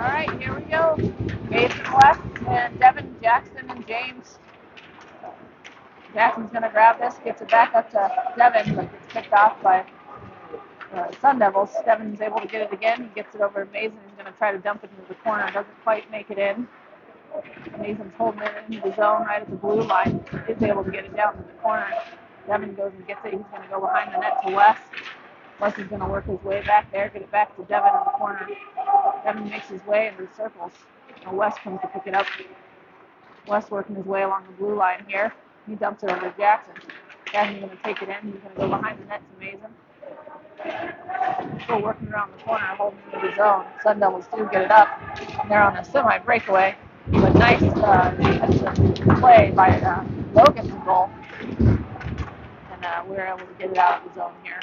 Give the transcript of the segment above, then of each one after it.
All right, here we go. Mason West and Devin, Jackson, and James. Jackson's going to grab this, gets it back up to Devin, but gets picked off by Sun Devils. Devin's able to get it again. He gets it over to Mason. He's going to try to dump it into the corner. Doesn't quite make it in. Mason's holding it into the zone right at the blue line. Is able to get it down to the corner. Devin goes and gets it. He's going to go behind the net to West. West is going to work his way back there, get it back to Devin in the corner. Devin makes his way into the circles. Now West comes to pick it up. West working his way along the blue line here. He dumps it over to Jackson. Jackson's going to take it in. He's going to go behind the net to Mason. Still working around the corner, holding it in the zone. Sun Devils do get it up. They're on a semi-breakaway. But nice defensive play by Logan's goal. And we're able to get it out of the zone here.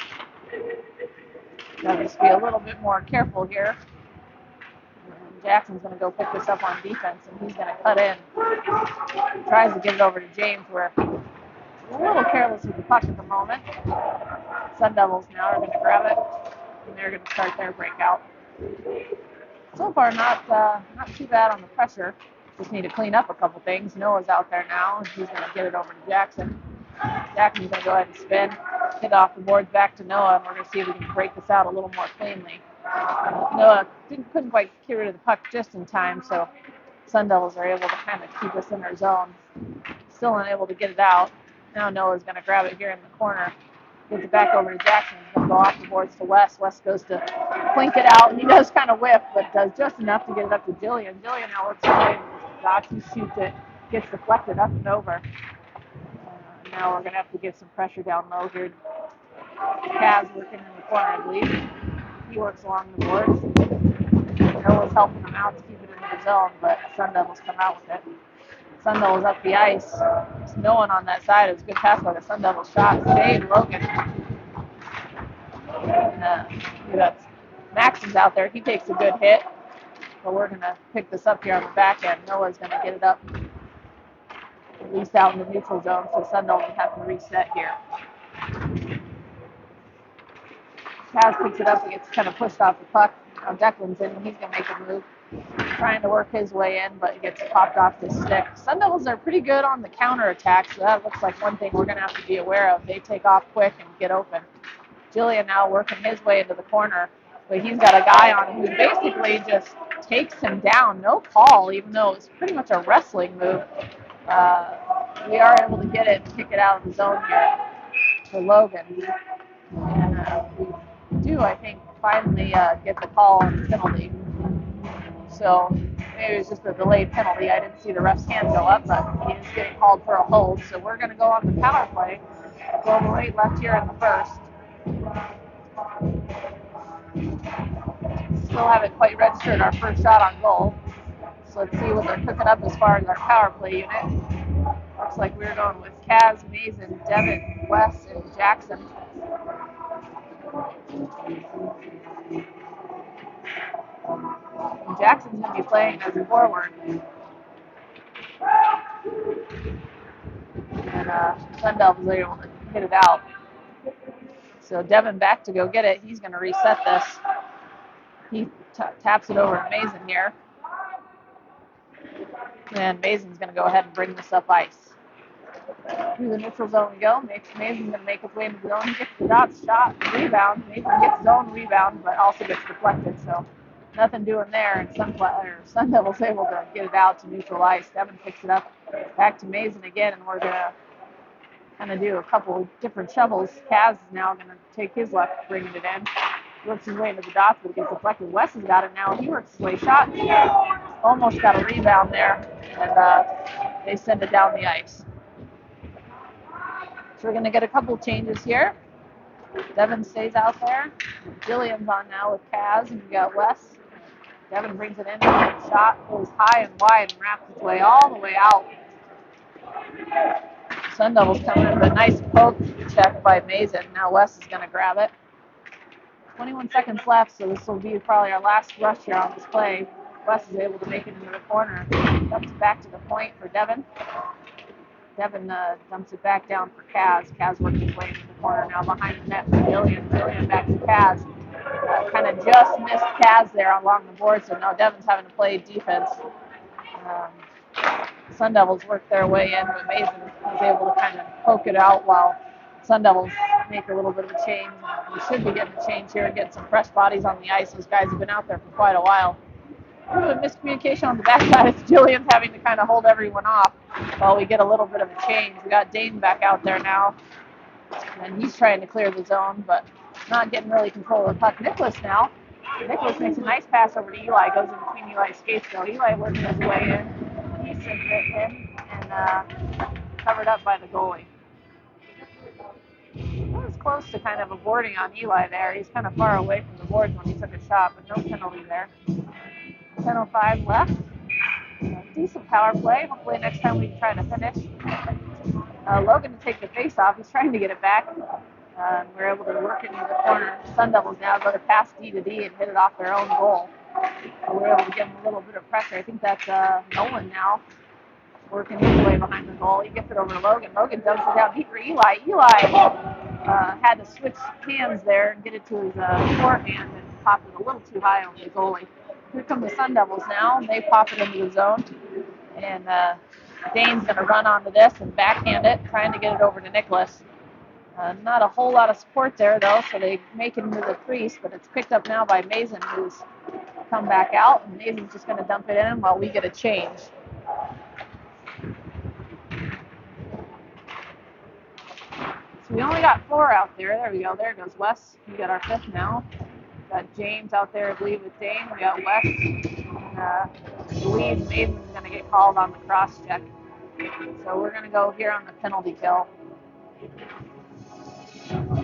Got to just be a little bit more careful here. Jackson's going to go pick this up on defense, and he's going to cut in. He tries to get it over to James, where he's a little careless with the puck at the moment. Sun Devils now are going to grab it, and they're going to start their breakout. So far, not too bad on the pressure. Just need to clean up a couple things. Noah's out there now. He's going to get it over to Jackson. Jackson's going to go ahead and spin, hit off the boards back to Noah, and we're going to see if we can break this out a little more cleanly. Noah couldn't quite get rid of the puck just in time, so Sun Devils are able to kind of keep us in their zone. Still unable to get it out. Now Noah's going to grab it here in the corner. Gets it back over to Jackson. He's going to go off the boards to West. West goes to clink it out. He does kind of whiff, but does just enough to get it up to Jillian. Jillian now works his way into the dots. He shoots it, gets deflected up and over. Now we're going to have to get some pressure down low here. Kaz working in the corner, I believe. He works along the boards. Noah's helping him out to keep it in the zone, but Sun Devils come out with it. Sun Devils up the ice. There's no one on that side. It was a good pass by the Sun Devils shot. Save Logan. And that's Maxon's out there. He takes a good hit. But we're going to pick this up here on the back end. Noah's going to get it up, at least out in the neutral zone, so Sun Devils have to reset here. Kaz picks it up and gets kind of pushed off the puck. Now Declan's in, and he's going to make a move. Trying to work his way in, but it gets popped off the stick. Sun Devils are pretty good on the counterattack, so that looks like one thing we're going to have to be aware of. They take off quick and get open. Jillian now working his way into the corner, but he's got a guy on him who basically just takes him down. No call, even though it's pretty much a wrestling move. We are able to get it and kick it out of the zone here for Logan. And we do, I think, finally get the call on the penalty. So maybe it was just a delayed penalty. I didn't see the ref's hand go up, but he is getting called for a hold. So we're going to go on the power play. 12:08 left here in the first. Still haven't quite registered our first shot on goal. So let's see what they're cooking up as far as our power play unit. Looks like we're going with Kaz, Mason, Devin, Wes, and Jackson. And Jackson's going to be playing as a forward. And Sun Devils are able to hit it out. So Devin back to go get it. He's going to reset this. He taps it over to Mason here. And Mason's going to go ahead and bring this up ice. Through the neutral zone we go. Mason's going to make his way into the zone. He gets the dots, shot, rebound. Mason gets his own rebound, but also gets deflected. So nothing doing there. And Sun Devils able to get it out to neutral ice. Devin picks it up back to Mason again, and we're going to kind of do a couple different shovels. Kaz is now going to take his luck, bringing it in. Works his way into the dots, but it gets deflected. Wes has got it now. He works his way, shot. Almost got a rebound there, and they send it down the ice. So we're going to get a couple changes here. Devin stays out there. Jillian's on now with Kaz, and we got Wes. Devin brings it in. Shot goes high and wide and wraps its way all the way out. Sun Devils coming in with a nice poke check by Mason. Now Wes is going to grab it. 21 seconds left, so this will be probably our last rush here on this play. Wes is able to make it into the corner. Dumps it back to the point for Devin. Devin dumps it back down for Kaz. Kaz working his way into the corner now behind the net for Jillian. Jillian back to Kaz. kind of just missed Kaz there along the board, so now Devin's having to play defense. Sun Devils work their way in, but Mason was able to kind of poke it out while Sun Devils make a little bit of a change. We should be getting a change here and getting some fresh bodies on the ice. Those guys have been out there for quite a while. A little bit of miscommunication on the backside. Jillian's having to kind of hold everyone off while we get a little bit of a change. We got Dane back out there now, and he's trying to clear the zone, but not getting really control of the puck. Nicholas now. Nicholas makes a nice pass over to Eli, goes in between Eli's skates though. Eli working his way in. He sends it in and covered up by the goalie. It was close to kind of aborting on Eli there. He's kind of far away from the boards when he took a shot, but no penalty there. 10:05 left. Decent power play. Hopefully next time we can try to finish. Logan to take the face off. He's trying to get it back. We're able to work it into the corner. Sun Devils now go to pass D to D and hit it off their own goal. So we're able to give them a little bit of pressure. I think that's Nolan now working his way behind the goal. He gets it over to Logan. Logan dumps it down deep for Eli. Eli had to switch hands there and get it to his forehand and pop it a little too high over the goalie. Here come the Sun Devils now. They pop it into the zone. And Dane's going to run onto this and backhand it, trying to get it over to Nicholas. Not a whole lot of support there, though, so they make it into the crease, but it's picked up now by Mason, who's come back out, and Mason's just going to dump it in while we get a change. So we only got 4 out there. There we go. There goes Wes. We got our 5th now. We got James out there, I believe, with Dane. We got Wes. And I believe Mason's going to get called on the cross check. So we're going to go here on the penalty kill.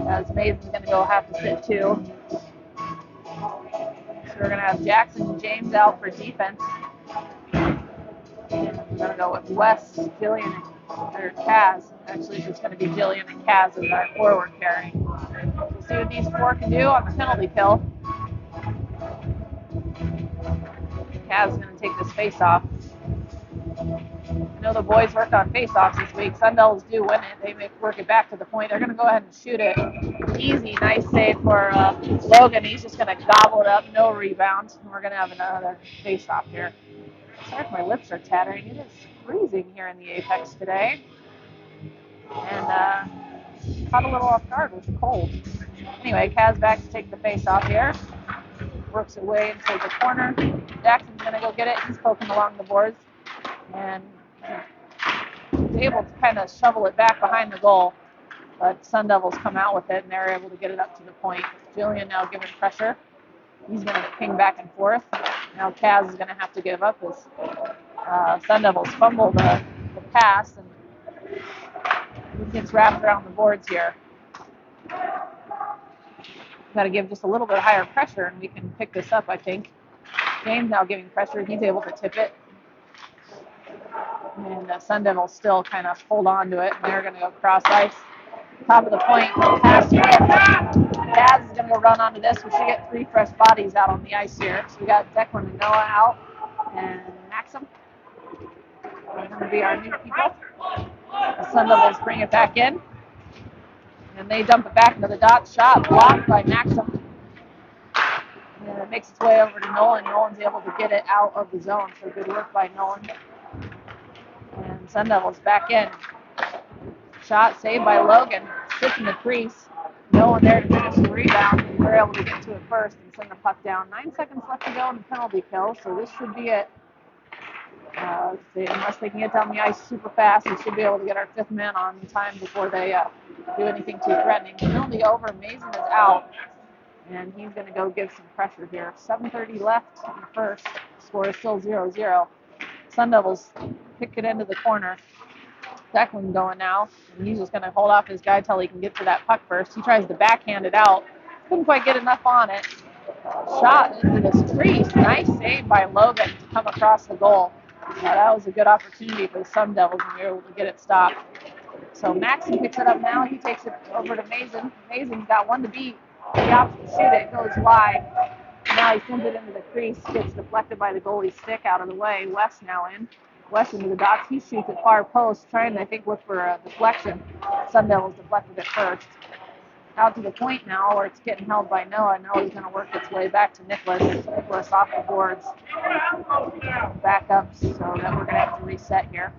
As Mason's going to go have to sit too. So we're going to have Jackson and James out for defense. And we're going to go with Wes, Jillian, or Kaz. Actually, it's going to be Jillian and Kaz as our forward pairing. We'll see what these 4 can do on the penalty kill. Kaz is going to take this face off. I know the boys work on face-offs this week. Sun Devils do win it. They work it back to the point. They're going to go ahead and shoot it. Easy, nice save for Logan. He's just going to gobble it up, no rebound. And we're going to have another face-off here. Sorry if my lips are tattering. It is freezing here in the Apex today. And caught a little off guard with the cold. Anyway, Kaz back to take the face-off here. Works it way into the corner. Jackson's going to go get it. He's poking along the boards. And was able to kind of shovel it back behind the goal, but Sun Devils come out with it, and they're able to get it up to the point. Jillian now giving pressure. He's going to ping back and forth. Now Kaz is going to have to give up as Sun Devils fumble the pass, and he gets wrapped around the boards here. Got to give just a little bit higher pressure, and we can pick this up, I think. James now giving pressure. He's able to tip it. And Sun Devils still kind of hold on to it, and they're going to go cross ice. Top of the point, pass. Kaz is going to go run onto this. We should get 3 fresh bodies out on the ice here. So we got Declan and Noah out, and Maxim. They're going to be our new people. The Sun Devils bring it back in, and they dump it back into the dot. Shot blocked by Maxim. And it makes its way over to Nolan. Nolan's able to get it out of the zone, so good work by Nolan. And Sun Devils back in. Shot saved by Logan. Sits in the crease. No one there to finish the rebound. We're able to get to it first and send the puck down. 9 seconds left to go in the penalty kill, so this should be it. Unless they can get down the ice super fast, we should be able to get our 5th man on in time before they do anything too threatening. Penalty over. Mason is out, and he's going to go give some pressure here. 7:30 left in the first. Score is still 0-0. Sun Devils pick it into the corner. Declan going now, and he's just going to hold off his guy till he can get to that puck first. He tries to backhand it out. Couldn't quite get enough on it. Shot into this crease. Nice save by Logan to come across the goal. That was a good opportunity for the Sun Devils, and we were able to get it stopped. So Maxim picks it up now. He takes it over to Mason. Mason's got one to beat. The option to shoot it goes wide. Now he sends it into the crease. Gets deflected by the goalie's stick out of the way. West now in. West into the dots. He shoots at far post, trying to, I think, look for a deflection. Sun Devils deflected it first. Out to the point now where it's getting held by Noah. Noah's going to work its way back to Nicholas. Nicholas off the boards. Back up so that we're going to have to reset here.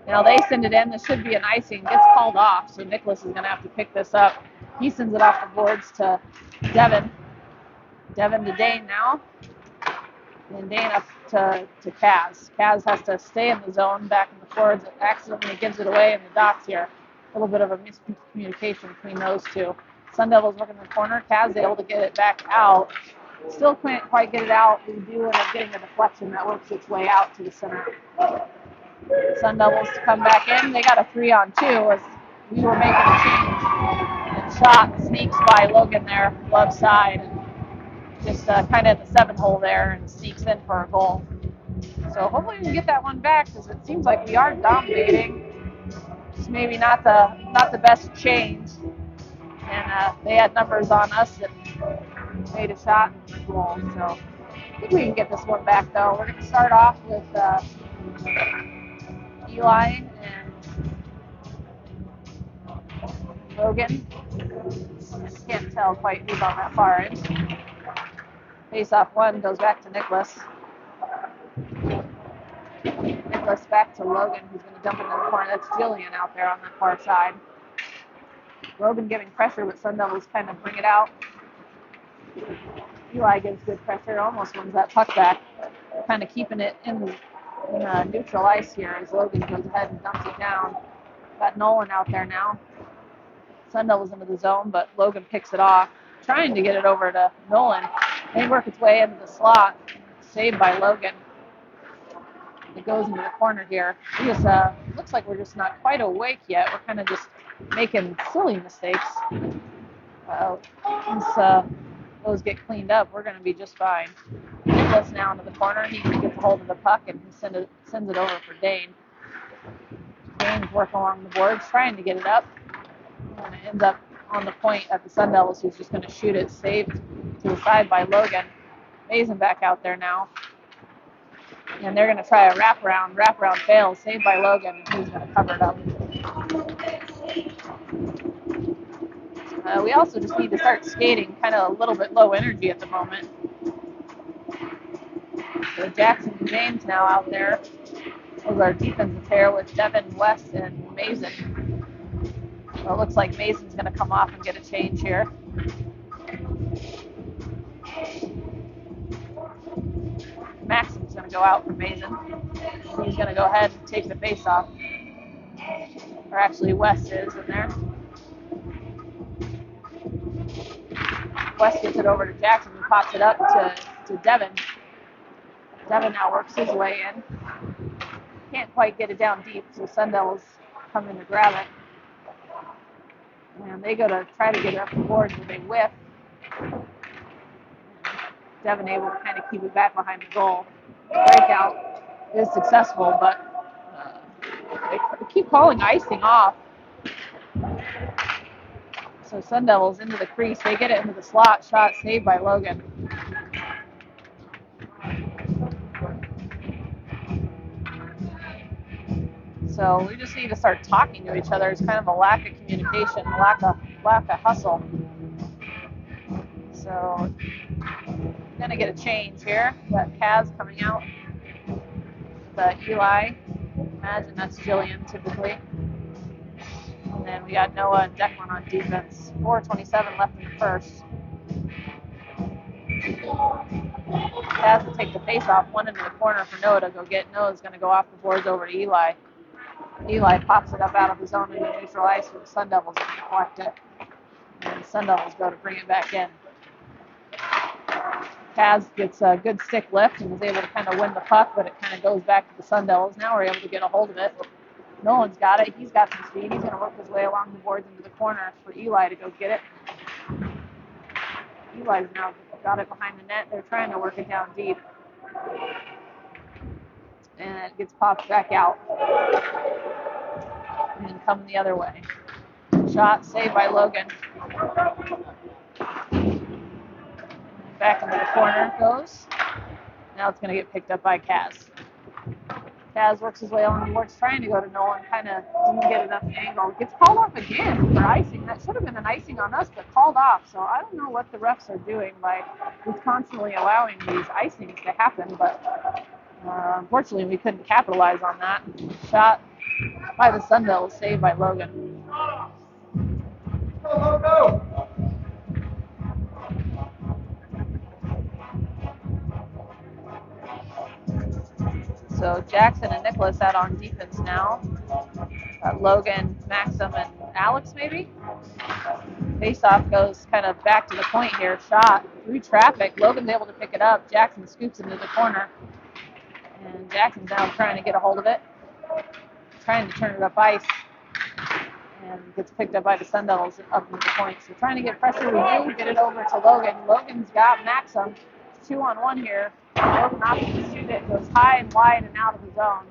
Now they send it in. This should be an icing. Gets called off, so Nicholas is going to have to pick this up. He sends it off the boards to Devin. Devin to Dane now. And Dane up to Kaz. Kaz has to stay in the zone back in the forwards. Accidentally gives it away in the dots here. A little bit of a miscommunication between those two. Sun Devils working in the corner. Kaz able to get it back out. Still can't quite get it out. We do end up getting a deflection that works its way out to the center. Sun Devils to come back in. They got a 3-on-2 as we were making a change. And shot sneaks by Logan there, left side. And just kind of in the 7-hole there and sneaks in for a goal. So hopefully we can get that one back because it seems like we are dominating. Just maybe not the best change. And they had numbers on us and made a shot and a goal. So I think we can get this one back though. We're going to start off with Eli and Logan. I can't tell quite who's on that far end. Face-off one goes back to Nicholas. Nicholas back to Logan, who's going to dump into the corner. That's Jillian out there on the far side. Logan giving pressure, but Sun Devils kind of bring it out. Eli gives good pressure, almost wins that puck back. Kind of keeping it in neutral ice here as Logan goes ahead and dumps it down. Got Nolan out there now. Sun Devils into the zone, but Logan picks it off. Trying to get it over to Nolan. They work its way into the slot. Saved by Logan. It goes into the corner here. We just looks like we're just not quite awake yet. We're kind of just making silly mistakes. Once those get cleaned up, we're going to be just fine. Nicholas now into the corner. He gets a hold of the puck and he sends it over for Dane. Dane's working along the boards, trying to get it up. And it ends up on the point at the Sun Devils, who's just going to shoot it. Saved to the side by Logan. Mason back out there now. And they're going to try a wraparound. Wraparound fails. Saved by Logan, and he's going to cover it up. We also just need to start skating kind of a little bit low energy at the moment. So Jackson and James now out there. Those are defensive pair with Devin, West, and Mason. So it looks like Mason's going to come off and get a change here. Maxim's going to go out for Mason. He's going to go ahead and take the face off. Or actually, West is in there. West gets it over to Jackson, who pops it up to Devin. Devin now works his way in. Can't quite get it down deep, so Sun Devils come in to grab it. And they go to try to get it up the board, but they whiff. Devin able to kind of keep it back behind the goal. Breakout is successful, but they keep calling icing off. So Sun Devils into the crease. They get it into the slot. Shot saved by Logan. So we just need to start talking to each other. There's kind of a lack of communication, lack of hustle. So gonna get a change here. We got Kaz coming out. Eli. Imagine that's Jillian typically. And then we got Noah and Declan on defense. 4:27 left in the first. Kaz to take the face off, one into the corner for Noah to go get. Noah's going to go off the boards over to Eli. Eli pops it up out of the zone into neutral ice for the Sun Devils and deflect it. And the Sun Devils go to bring it back in. Kaz gets a good stick lift and is able to kind of win the puck, but it kind of goes back to the Sun Devils. Now we're able to get a hold of it. Nolan's got it. He's got some speed. He's going to work his way along the boards into the corner for Eli to go get it. Eli's now got it behind the net. They're trying to work it down deep. And it gets popped back out. And coming the other way. Shot saved by Logan. Back into the corner it goes. Now it's going to get picked up by Kaz. Kaz works his way along the boards, trying to go to Nolan, kind of didn't get enough angle. Gets called off again for icing. That should have been an icing on us, but called off. So I don't know what the refs are doing by just constantly allowing these icings to happen, but unfortunately we couldn't capitalize on that. Shot by the Sun Devils, saved by Logan. Go. So Jackson and Nicholas out on defense now. Logan, Maxim, and Alex maybe. Face-off goes kind of back to the point here. Shot through traffic. Logan's able to pick it up. Jackson scoops into the corner. And Jackson's now trying to get a hold of it. Trying to turn it up ice. And gets picked up by the Sun Devils up into the point. So trying to get pressure. We do get it over to Logan. Logan's got Maxim. 2-on-1 here. Logan opts to shoot it. Goes high and wide and out of the zone.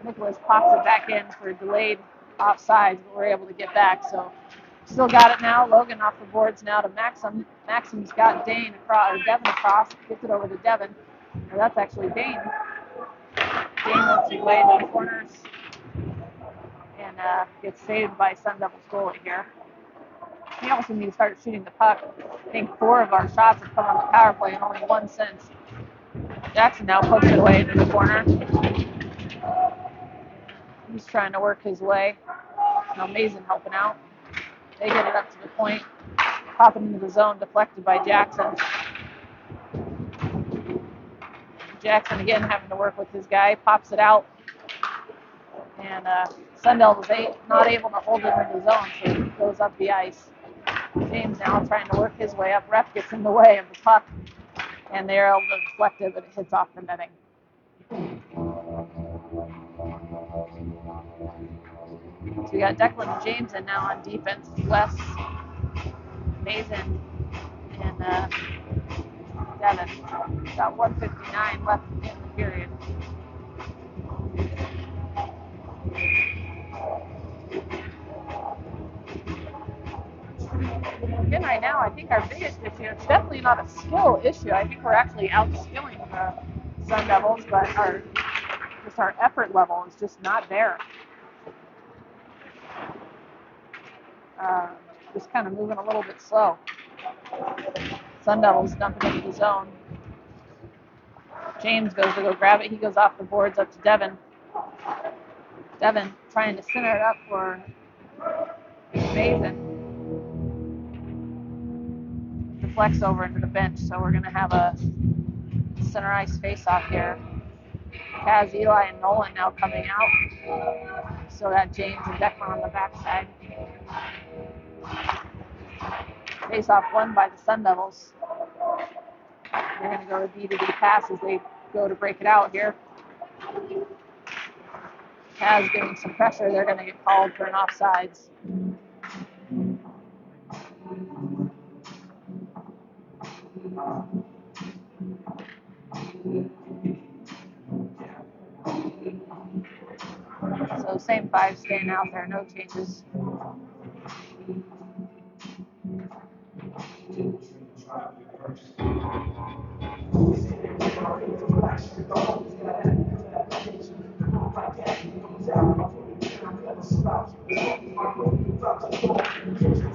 Nicholas pops it back in for a delayed offsides, but we're able to get back. So still got it now. Logan off the boards now to Maxim. Maxim's got Devin across. Gets it over to Devin. Or that's actually Dane. Dane works his way into the corners and gets saved by Sun Devils goalie here. We also need to start shooting the puck. I think 4 of our shots have come on the power play and only 1 since. Jackson now pokes it away into the corner. He's trying to work his way. Now Mason helping out. They get it up to the point. Popping into the zone, deflected by Jackson. Jackson again having to work with his guy. Pops it out. And Sundell was not able to hold it in the zone, so he goes up the ice. James now trying to work his way up. Ref gets in the way of the puck. And they're able to deflect it, but it hits off the netting. So we got Declan and James in now on defense. Wes, Mason, and Devin. Got 1:59 left in the period. Again, right now, I think our biggest issue, it's definitely not a skill issue. I think we're actually outskilling the Sun Devils, but our effort level is just not there. Just kind of moving a little bit slow. Sun Devils dumping into the zone. James goes to go grab it. He goes off the boards up to Devin. Devin trying to center it up for Mason. Deflects over into the bench, so we're going to have a center ice face-off here. Kaz, Eli, and Nolan now coming out. So that James and Declan on the backside. Face-off won by the Sun Devils. They're going to go to D-to-D pass as they go to break it out here. Kaz getting some pressure. They're going to get called for an offsides. So same 5 staying out there, no changes.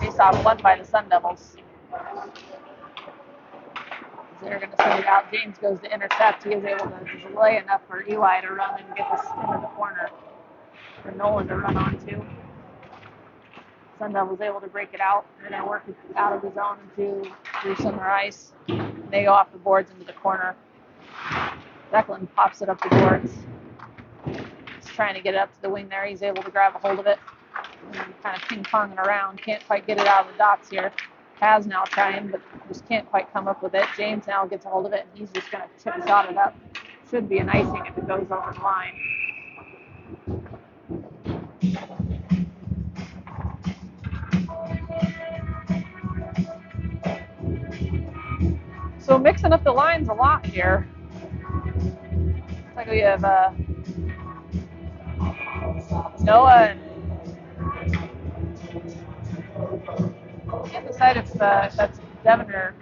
Face-off won by the Sun Devils. They're going to send it out. James goes to intercept. He is able to delay enough for Eli to run and get this into the corner for Nolan to run onto. Sun Devils able to break it out. They're going to work it out of the zone into through center ice. And they go off the boards into the corner. Declan pops it up the boards. He's trying to get it up to the wing there. He's able to grab a hold of it. And kind of ping-ponging around. Can't quite get it out of the dots here. Has now trying, but just can't quite come up with it. James now gets a hold of it, and he's just going to chip shot it up. Should be an icing if it goes over the line. So mixing up the lines a lot here. Looks like we have Noah and I can't decide if that's Devin or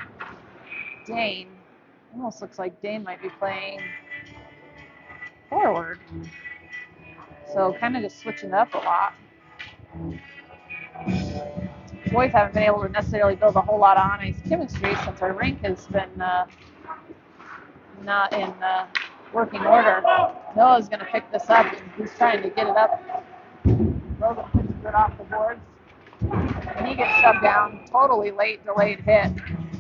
Dane. Almost looks like Dane might be playing forward. So kind of just switching it up a lot. Boys haven't been able to necessarily build a whole lot of on-ice chemistry since our rink has been not in working order. Noah's going to pick this up, and he's trying to get it up. Logan pitches it off the boards, and he gets shoved down. Totally late, delayed hit.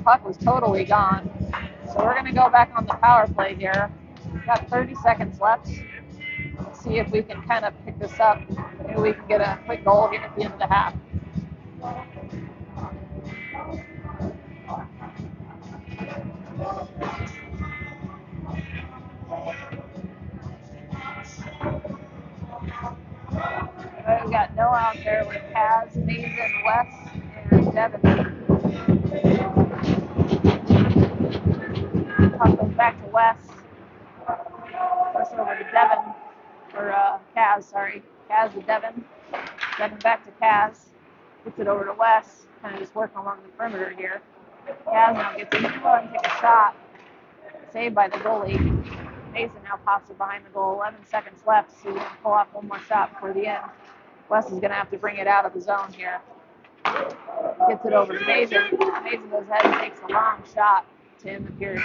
Puck was totally gone. So we're going to go back on the power play here. We've got 30 seconds left. Let's see if we can kind of pick this up. Maybe we can get a quick goal here at the end of the half. We've got Noah out there with Kaz, Mason, Wes, and Devin. Puck goes back to Wes. First over to Devin, or Kaz, sorry. Kaz to Devin. Devin back to Kaz. Gets it over to Wes. Kind of just working along the perimeter here. Kaz now gets it. Go ahead and take a shot. Saved by the goalie. Mason now pops it behind the goal. 11 seconds left, so he's going to pull off one more shot before the end. Wes is going to have to bring it out of the zone here. Gets it over to Mason. Mason goes ahead and takes a long shot to end the period.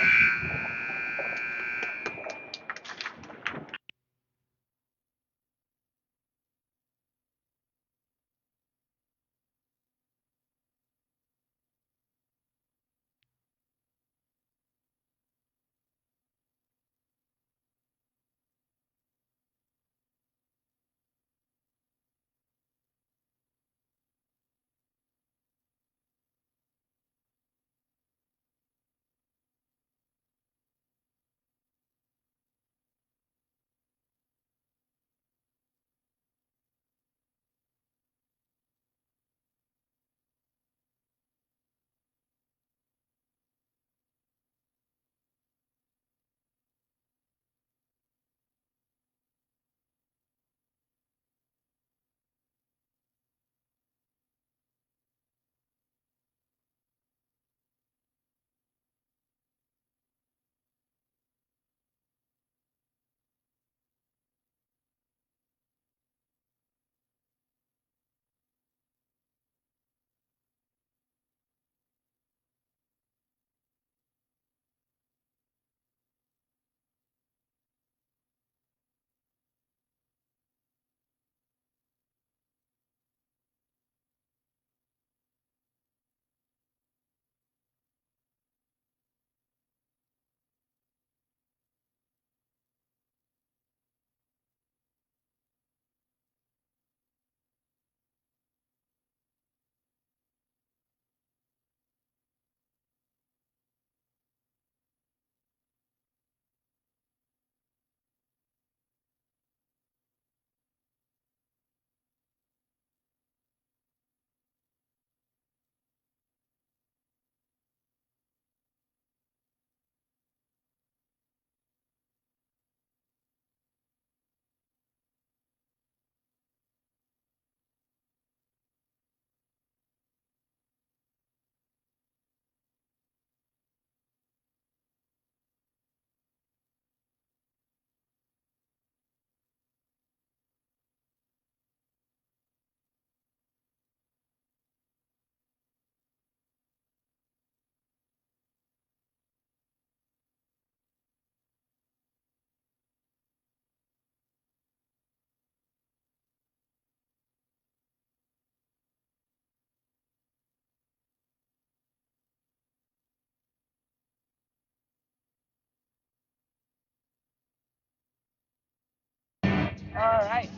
All right.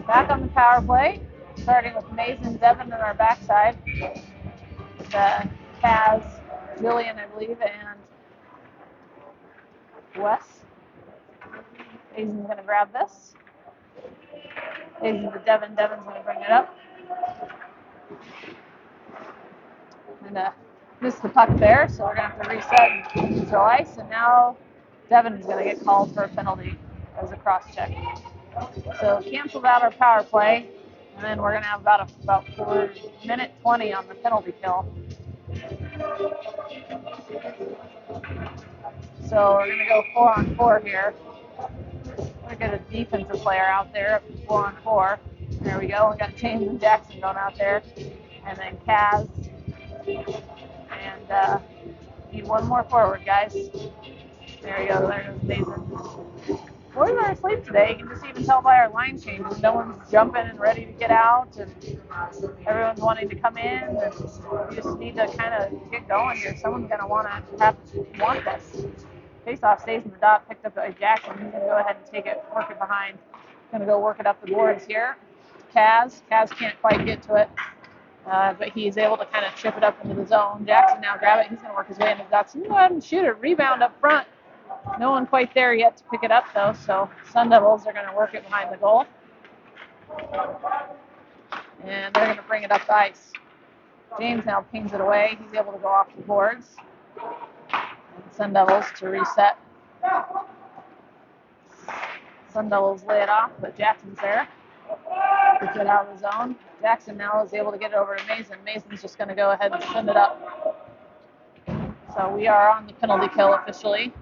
Back on the power play, starting with Mason, Devin on our backside. With Kaz, Julian, I believe, and Wes. Mason's going to grab this. Mason's to Devin. Devin's going to bring it up. And missed the puck there, so we're going to have to reset neutral ice. And now Devin's going to get called for a penalty as a cross check. So canceled out our power play, and then we're going to have about 4-minute 20 on the penalty kill. So we're going to go 4-on-4 here. get a defensive player out there, 4-on-4. There we go. We got James and Jackson going out there, and then Kaz, and need one more forward, guys. There we go. There goes Mason. Boys are asleep today. You can just even tell by our line changes. No one's jumping and ready to get out, and everyone's wanting to come in. And you just need to kind of get going here. Someone's going to want this. Face-off stays in the dot, picked up by Jackson. He's going to go ahead and take it, work it behind. Going to go work it up the boards here. Kaz can't quite get to it, but he's able to kind of chip it up into the zone. Jackson now grab it. He's going to work his way into the dots. He's going to go ahead and shoot it. Rebound up front. No one quite there yet to pick it up, though, so Sun Devils are going to work it behind the goal. And they're going to bring it up the ice. James now pings it away. He's able to go off the boards. And Sun Devils to reset. Sun Devils lay it off, but Jackson's there. Gets it out of the zone. Jackson now is able to get it over to Mason. Mason's just going to go ahead and send it up. So we are on the penalty kill officially.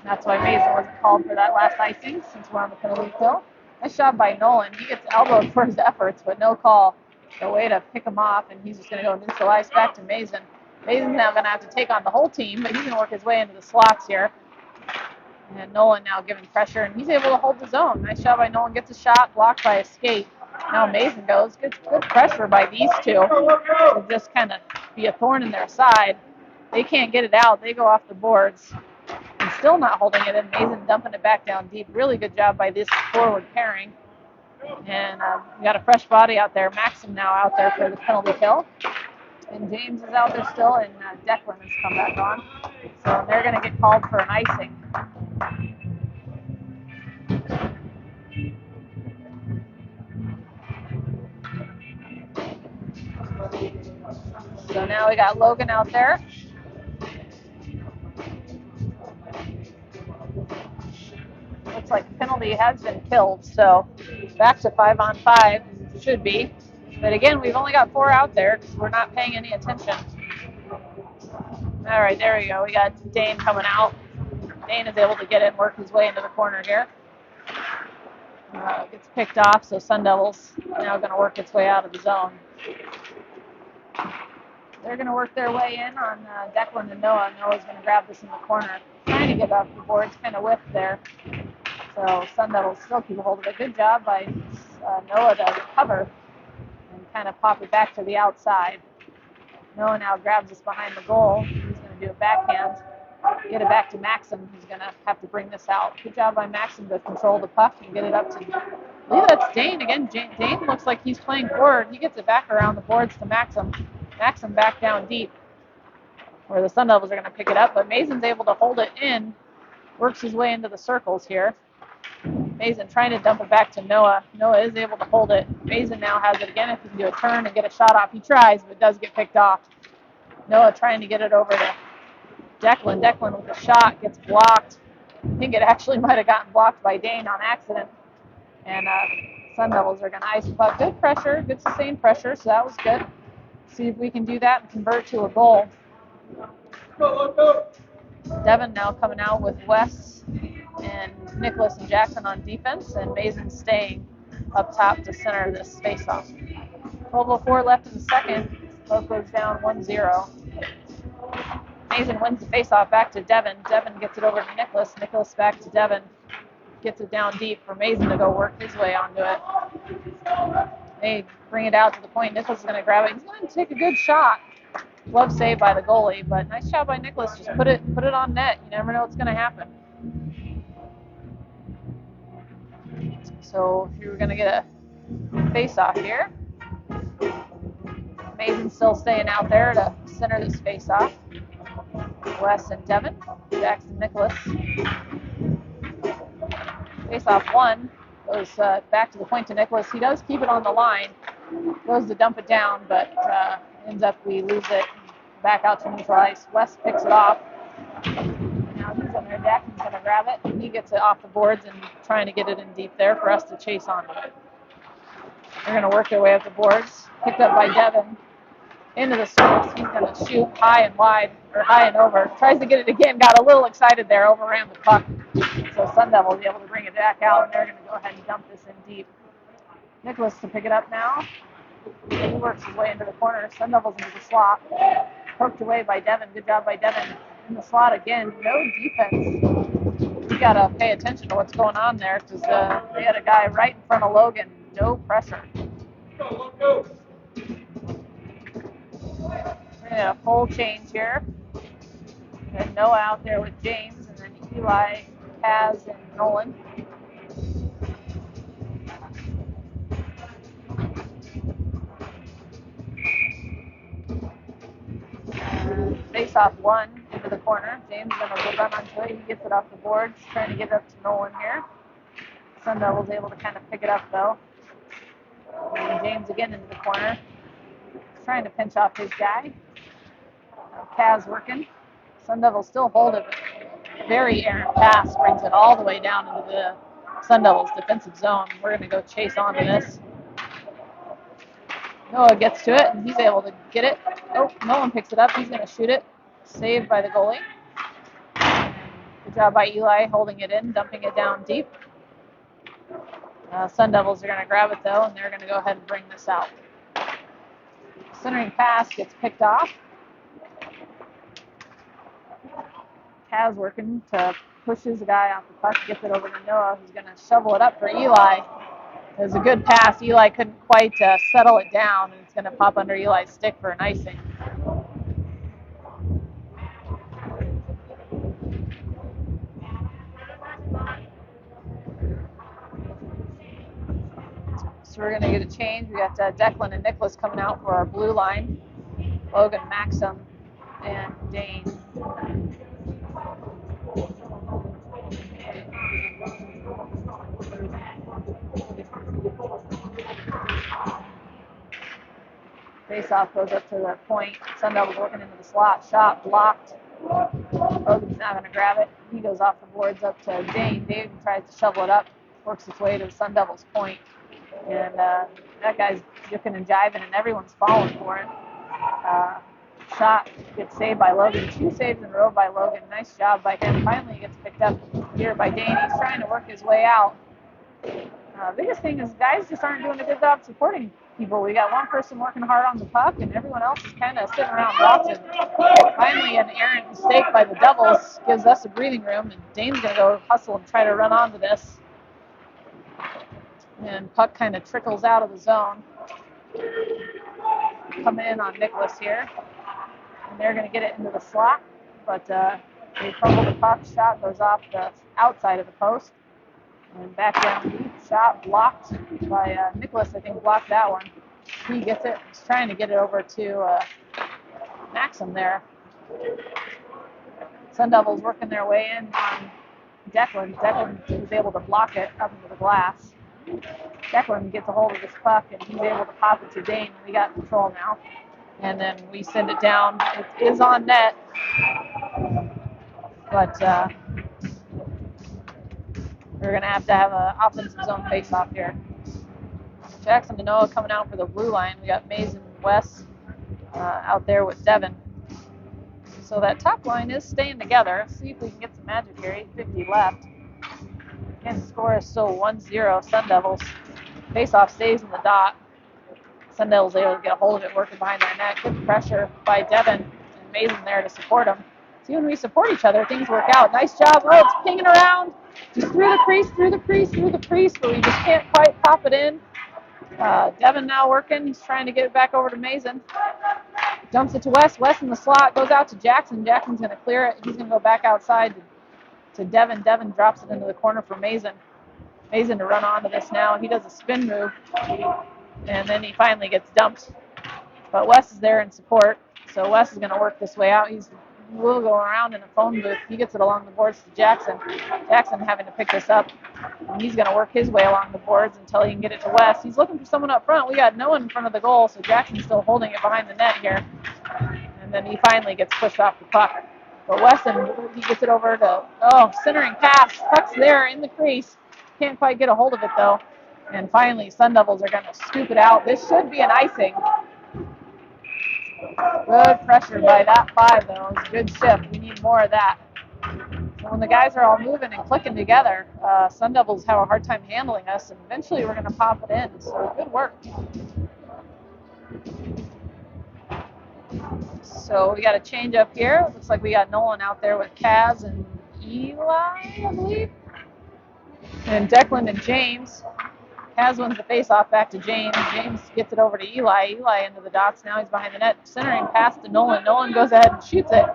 That's why Mason wasn't called for that last icing, since we're on the penalty kill. Nice job by Nolan. He gets elbowed for his efforts, but no call. The way to pick him off, and he's just going to go neutral ice back to Mason. Mason's now going to have to take on the whole team, but he's going to work his way into the slots here. And Nolan now giving pressure, and he's able to hold the zone. Nice job by Nolan. Gets a shot, blocked by a skate. Now Mason goes. Good pressure by these two. To just kind of be a thorn in their side. They can't get it out. They go off the boards. And still not holding it in. Mason dumping it back down deep. Really good job by this forward pairing. And we got a fresh body out there. Maxim now out there for the penalty kill. And James is out there still, and Declan has come back on. So they're going to get called for an icing. So now we got Logan out there. Looks like the penalty has been killed, so back to 5-on-5 should be. But again, we've only got 4 out there because we're not paying any attention. All right, there we go. We got Dane coming out. Dane is able to get in, work his way into the corner here. Gets picked off, so Sun Devils now going to work its way out of the zone. They're going to work their way in on Declan and Noah. Noah's going to grab this in the corner. Trying to get off the boards, kind of whiffed there. So Sun Devils still keep a hold of it. Good job by Noah to recover and kind of pop it back to the outside. Noah now grabs us behind the goal. He's going to do a backhand. Get it back to Maxim, who's going to have to bring this out. Good job by Maxim to control the puck and get it up to, I believe that's Dane again. Dane looks like he's playing forward. He gets it back around the boards to Maxim. Maxim back down deep, where the Sun Devils are going to pick it up. But Mason's able to hold it in, works his way into the circles here. Mason trying to dump it back to Noah. Noah is able to hold it. Mason now has it again. If he can do a turn and get a shot off, he tries, but does get picked off. Noah trying to get it over to Declan. Declan with a shot gets blocked. I think it actually might have gotten blocked by Dane on accident. And Sun Devils are going to ice the puck. Good pressure, good sustained pressure, so that was good. See if we can do that and convert to a goal. Devin now coming out with Wes and Nicholas and Jackson on defense, and Mason staying up top to center this face-off. 12:04 left in the second. Both goes down 1-0. Mason wins the face-off back to Devin. Devin gets it over to Nicholas. Nicholas back to Devin. Gets it down deep for Mason to go work his way onto it. They bring it out to the point. Nicholas is going to grab it. He's going to take a good shot. Glove save by the goalie, but nice job by Nicholas. Just put it on net. You never know what's going to happen. So here we're going to get a face-off here. Mason's still staying out there to center this face-off. Wes and Devin. Jackson, Nicholas. Face-off 1. Goes back to the point to Nicholas. He does keep it on the line. Goes to dump it down, but ends up we lose it back out to neutral ice. West picks it off. Now he's in there. Jackson's going to grab it. And he gets it off the boards and trying to get it in deep there for us to chase onto it. They're going to work their way up the boards. Picked up by Devin. Into the circles. He's going to shoot high and wide, or high and over. Tries to get it again. Got a little excited there. Overran the puck. So Sun Devils be able to bring it back out, and they're going to go ahead and dump this in deep. Nicholas to pick it up now. He works his way into the corner. Sun Devils into the slot. Poked away by Devin. Good job by Devin. In the slot again. No defense. You got to pay attention to what's going on there because they had a guy right in front of Logan. No pressure. We're going to have a full change here. And Noah out there with James, and then Eli, Kaz, and Nolan. Face off one into the corner. James is going to run onto it. He gets it off the boards, trying to get it up to Nolan here. Sun Devil's able to kind of pick it up though. And James again into the corner. He's trying to pinch off his guy. Kaz working. Sun Devil still hold it. Very errant pass brings it all the way down into the Sun Devils defensive zone. We're going to go chase onto this. Noah gets to it, and he's able to get it. Oh, no one picks it up. He's going to shoot it. Saved by the goalie. Good job by Eli holding it in, dumping it down deep. Sun Devils are going to grab it, though, and they're going to go ahead and bring this out. Centering pass gets picked off. Kaz working to push his guy off the puck, gets it over to Noah, who's going to shovel it up for Eli. It was a good pass. Eli couldn't quite settle it down, and it's going to pop under Eli's stick for an icing. So we're going to get a change. We got Declan and Nicholas coming out for our blue line. Logan, Maxim, and Dane. Face-off goes up to the point. Sun Devil's working into the slot. Shot blocked. Logan's not going to grab it. He goes off the boards up to Dane. Dane tries to shovel it up. Works its way to the Sun Devil's point. And that guy's jipping and jiving, and everyone's falling for it. Shot gets saved by Logan. 2 saves in a row by Logan. Nice job by him. Finally gets picked up here by Dane. He's trying to work his way out. Biggest thing is guys just aren't doing a good job supporting people. We got one person working hard on the puck, and everyone else is kind of sitting around watching. Finally, an errant mistake by the Devils gives us a breathing room, and Dane's going to go hustle and try to run onto this. And puck kind of trickles out of the zone. Coming in on Nicholas here. And they're going to get it into the slot, but they crumble the puck. Shot goes off the outside of the post. And back down deep. Shot blocked by Nicholas, I think, blocked that one. He gets it. He's trying to get it over to Maxim there. Sun Devils working their way in on Declan. Declan was able to block it up into the glass. Declan gets a hold of this puck, and he's able to pop it to Dane. We got control now. And then we send it down. It is on net. But we're going to have an offensive zone face-off here. Jackson and Noah coming out for the blue line. We got Mason and Wes out there with Devin. So that top line is staying together. See if we can get some magic here. 8:50 left. Again, the score is still 1-0 Sun Devils. Face-off stays in the dot. Sun Devils able to get a hold of it, working behind their net. Good pressure by Devin and Mason there to support him. See, when we support each other, things work out. Nice job. Oh, it's pinging around. Just through the crease, but we just can't quite pop it in. Devin now working. He's trying to get it back over to Mason. Dumps it to Wes. Wes in the slot. Goes out to Jackson. Jackson's going to clear it. He's going to go back outside to Devin. Devin drops it into the corner for Mason. Mason to run onto this now. He does a spin move. And then he finally gets dumped. But Wes is there in support. So Wes is going to work this way out. We'll go around in a phone booth. He gets it along the boards to Jackson. Jackson having to pick this up. And he's going to work his way along the boards until he can get it to Wes. He's looking for someone up front. We got no one in front of the goal, so Jackson's still holding it behind the net here. And then he finally gets pushed off the puck. But Wesson, he gets it over to, centering pass. Puck's there in the crease. Can't quite get a hold of it, though. And finally, Sun Devils are going to scoop it out. This should be an icing. Good pressure by that 5, though. It's a good shift. We need more of that. when the guys are all moving and clicking together, Sun Devils have a hard time handling us, and eventually we're going to pop it in. So good work. So we got a change up here. Looks like we got Nolan out there with Kaz and Eli, I believe, and Declan and James. Kaz wins the face-off back to James. James gets it over to Eli. Eli into the dots. Now he's behind the net. Centering pass to Nolan. Nolan goes ahead and shoots it.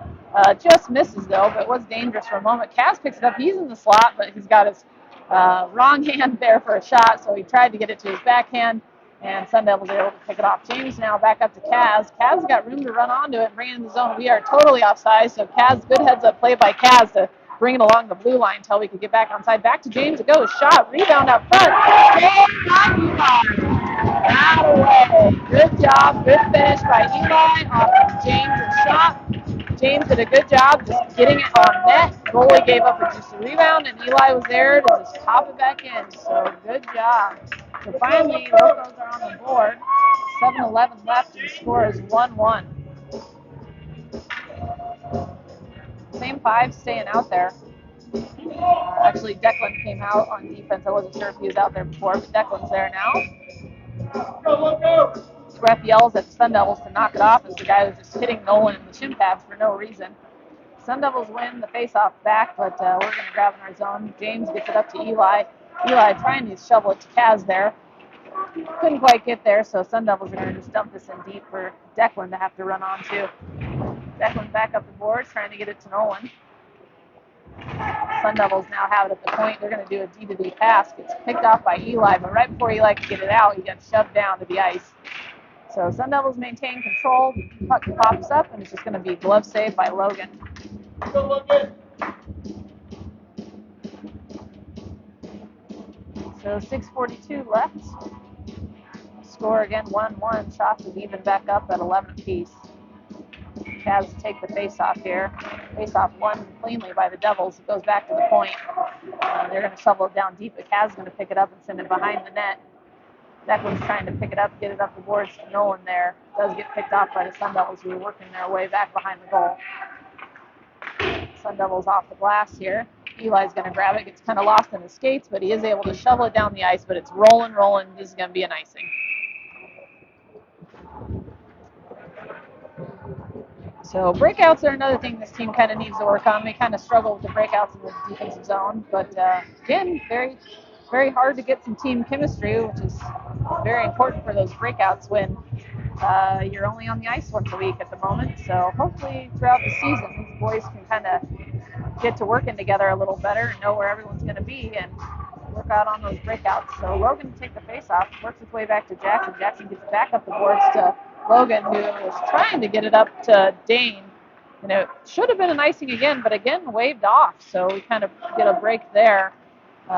Just misses, though, but was dangerous for a moment. Kaz picks it up. He's in the slot, but he's got his wrong hand there for a shot, so he tried to get it to his backhand, and Sun Devils are able to pick it off. James now back up to Kaz. Kaz got room to run onto it and bring it in the zone. We are totally offside, so Kaz, good heads-up play by Kaz to bring it along the blue line until we could get back onside. Back to James. It goes. Shot. Rebound out front. Out away. Good job. Good finish by Eli off of James' shot. James did a good job just getting it on net. Goalie gave up just a rebound, and Eli was there to just pop it back in. So good job. So finally, Locos are on the board. 7:11 left, and the score is 1-1. Same five staying out there. Actually, Declan came out on defense. I wasn't sure if he was out there before, but Declan's there now. Ref yells at the Sun Devils to knock it off as the guy was just hitting Nolan in the shin pads for no reason. Sun Devils win the face-off back, but we're going to grab in our zone. James gets it up to Eli. Eli trying to shovel it to Kaz there. Couldn't quite get there, so Sun Devils are going to just dump this in deep for Declan to have to run on to. Declan back up the board, trying to get it to Nolan. Sun Devils now have it at the point. They're going to do a D-to-D pass. Gets picked off by Eli, but right before Eli could get it out, he got shoved down to the ice. So Sun Devils maintain control. Puck pops up, and it's just going to be glove save by Logan. So 6:42 left. Score again 1-1. Shots is even back up at 11 apiece. Cavs take the face-off here. Face-off won cleanly by the Devils. It goes back to the point. They're going to shovel it down deep, but Cavs going to pick it up and send it behind the net. Declan's trying to pick it up, get it up the boards to Nolan there. It does get picked off by the Sun Devils, who are working their way back behind the goal. Sun Devils off the glass here. Eli's going to grab it. Gets kind of lost in his skates, but he is able to shovel it down the ice, but it's rolling. This is going to be an icing. So breakouts are another thing this team kind of needs to work on. They kind of struggle with the breakouts in the defensive zone, but again, very, very hard to get some team chemistry, which is very important for those breakouts when you're only on the ice once a week at the moment. So hopefully throughout the season, these boys can kind of get to working together a little better and know where everyone's going to be and work out on those breakouts. So Logan take the face-off, works his way back to Jackson. Jackson gets back up the boards to Logan, who is trying to get it up to Dane. And it should have been an icing again, but again waved off. So we kind of get a break there.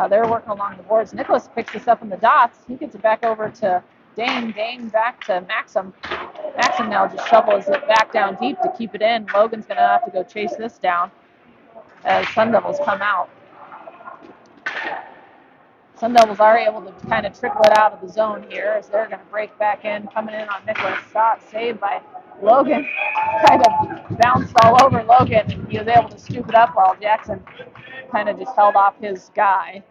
They're working along the boards. Nicholas picks this up in the dots. He gets it back over to Dane. Dane back to Maxim. Maxim now just shovels it back down deep to keep it in. Logan's going to have to go chase this down as Sun Devils come out. Sun Devils are able to kind of trickle it out of the zone here as they're going to break back in, coming in on Nicholas. Shot saved by Logan. Kind of bounced all over Logan, and he was able to scoop it up while Jackson kind of just held off his guy.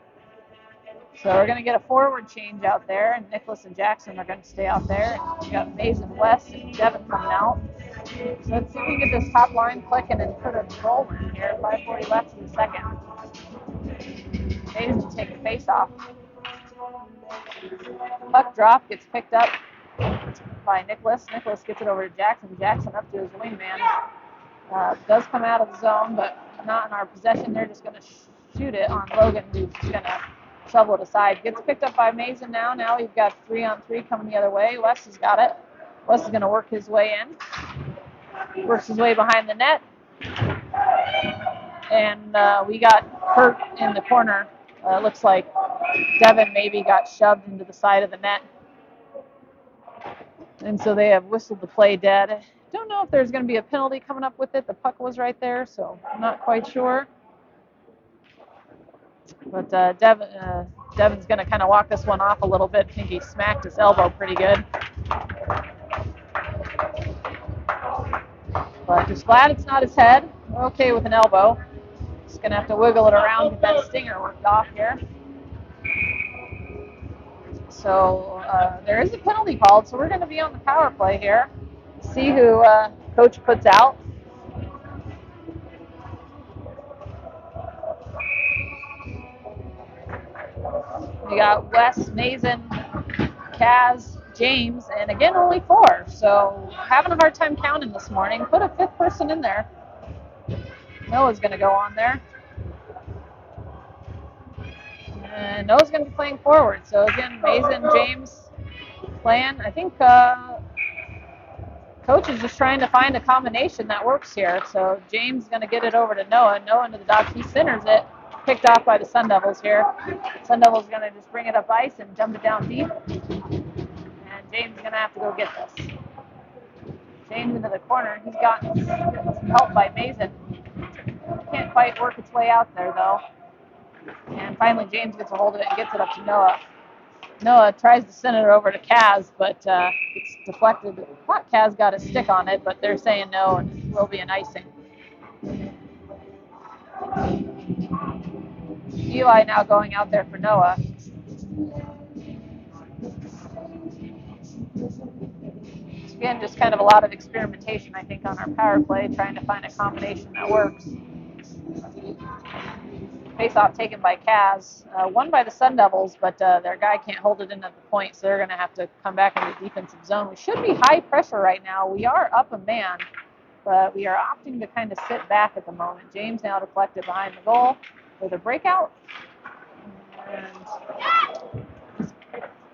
So we're going to get a forward change out there, and Nicholas and Jackson are going to stay out there. And we got Mason West and Devin coming out. So let's see if we can get this top line clicking and put a goal in here. 5:40 left in the second. Mason to take the face off. Puck drop gets picked up by Nicholas. Nicholas gets it over to Jackson. Jackson up to his wingman. Does come out of the zone, but not in our possession. They're just going to shoot it on Logan, who's just going to shovel it aside. Gets picked up by Mason now. Now we've got 3-on-3 coming the other way. West has got it. West is going to work his way in. Works his way behind the net. And we got hurt in the corner. Looks like Devin maybe got shoved into the side of the net. And so they have whistled the play dead. Don't know if there's going to be a penalty coming up with it. The puck was right there, so I'm not quite sure. But Devin's going to kind of walk this one off a little bit. I think he smacked his elbow pretty good. But just glad it's not his head. We're okay with an elbow. Just going to have to wiggle it around, get that stinger worked off here. So there is a penalty called, so we're going to be on the power play here. See who coach puts out. We got Wes, Mason, Kaz, James, and again only 4. So having a hard time counting this morning. Put a 5th person in there. Noah's going to go on there. And Noah's going to be playing forward. So again, Mason, James playing. I think coach is just trying to find a combination that works here. So James is going to get it over to Noah. Noah into the dots. He centers it. Picked off by the Sun Devils here. Sun Devils going to just bring it up ice and dump it down deep. And James is going to have to go get this. James into the corner. He's gotten some help by Mason. Can't quite work its way out there, though. And finally, James gets a hold of it and gets it up to Noah. Noah tries to send it over to Kaz, but it's deflected. I thought Kaz got a stick on it, but they're saying no, and it will be an icing. Eli now going out there for Noah. Again, just kind of a lot of experimentation, I think, on our power play, trying to find a combination that works. Face-off taken by Kaz. Won by the Sun Devils, but their guy can't hold it in at the point, so they're going to have to come back into the defensive zone. We should be high pressure right now. We are up a man, but we are opting to kind of sit back at the moment. James now deflected behind the goal with a breakout. And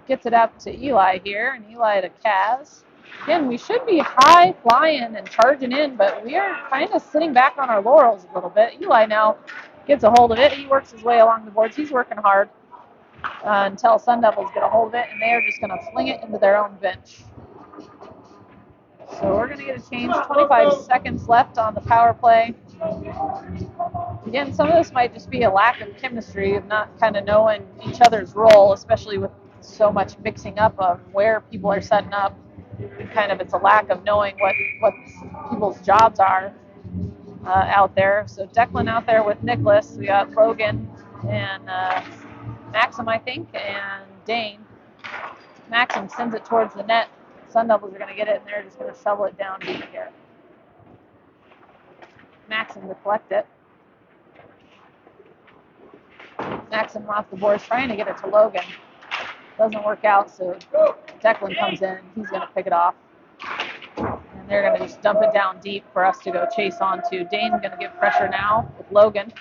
gets it up to Eli here, and Eli to Kaz. Again, we should be high flying and charging in, but we are kind of sitting back on our laurels a little bit. Eli now gets a hold of it. He works his way along the boards. He's working hard until Sun Devils get a hold of it, and they are just going to fling it into their own bench. So we're going to get a change. 25 seconds left on the power play. Again, some of this might just be a lack of chemistry, of not kind of knowing each other's role, especially with so much mixing up of where people are setting up. Kind of it's a lack of knowing what people's jobs are out there. So Declan out there with Nicholas. We got Logan and Maxim, I think, and Dane. Maxim sends it towards the net. Sun Devils are going to get it, and they're just going to shovel it down deep here. Maxim deflect it. Maxim off the boards, trying to get it to Logan. Doesn't work out, so Declan comes in. He's going to pick it off. And they're going to just dump it down deep for us to go chase onto. Dane's going to give pressure now with Logan.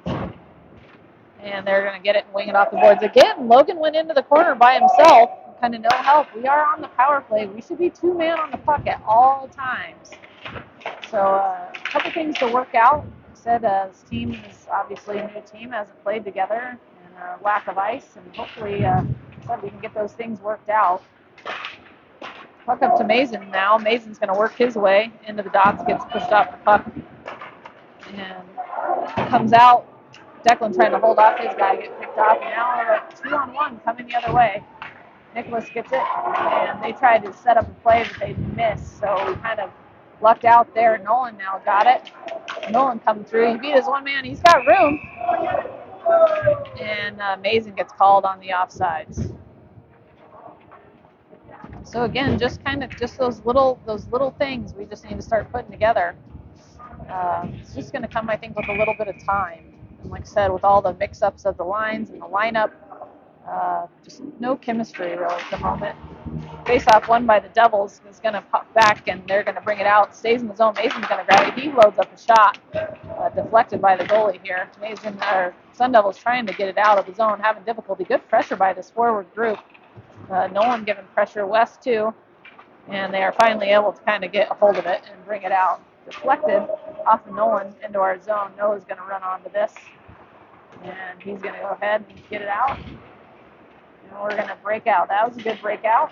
And they're going to get it and wing it off the boards. Again, Logan went into the corner by himself. Kind of no help. We are on the power play. We should be 2-man on the puck at all times. So a couple things to work out. I said this team is obviously a new team, hasn't played together, and lack of ice. And hopefully we can get those things worked out. Puck up to Mason now. Mason's going to work his way into the dots, gets pushed off the puck, and comes out. Declan trying to hold off his guy, get picked off, and now we're at 2-on-1 coming the other way. Nicholas gets it, and they tried to set up a play, but they missed, so we kind of lucked out there. Nolan now got it. Nolan coming through. He beat his one man. He's got room. And Mason gets called on the offsides. So again, just those little things we just need to start putting together. It's just going to come, I think, with a little bit of time. And like I said, with all the mix-ups of the lines and the lineup, just no chemistry really at the moment. Face-off won by the Devils is going to pop back, and they're going to bring it out. Stays in the zone. Mason's going to grab it. He loads up a shot, deflected by the goalie here. Mason, Sun Devils trying to get it out of the zone, having difficulty. Good pressure by this forward group. Nolan giving pressure, West too, and they are finally able to kind of get a hold of it and bring it out. Deflected off of Nolan into our zone. Noah's going to run onto this, and he's going to go ahead and get it out. And we're going to break out. That was a good breakout.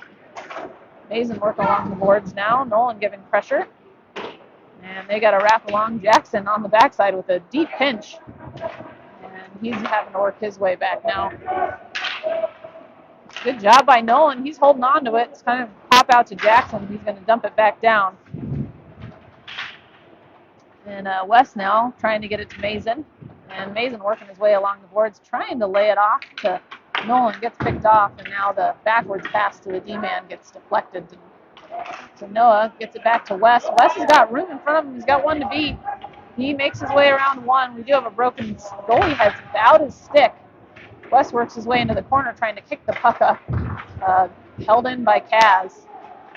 Mason working along the boards now. Nolan giving pressure. And they got a wrap along. Jackson on the backside with a deep pinch. And he's having to work his way back now. Good job by Nolan. He's holding on to it. It's kind of pop out to Jackson. He's going to dump it back down. And West now trying to get it to Mason. And Mason working his way along the boards, trying to lay it off to Nolan, gets picked off, and now the backwards pass to the D-man gets deflected to Noah, gets it back to Wes. Wes has got room in front of him. He's got one to beat. He makes his way around one. We do have a broken goalie has out his stick. Wes works his way into the corner trying to kick the puck up. Held in by Kaz.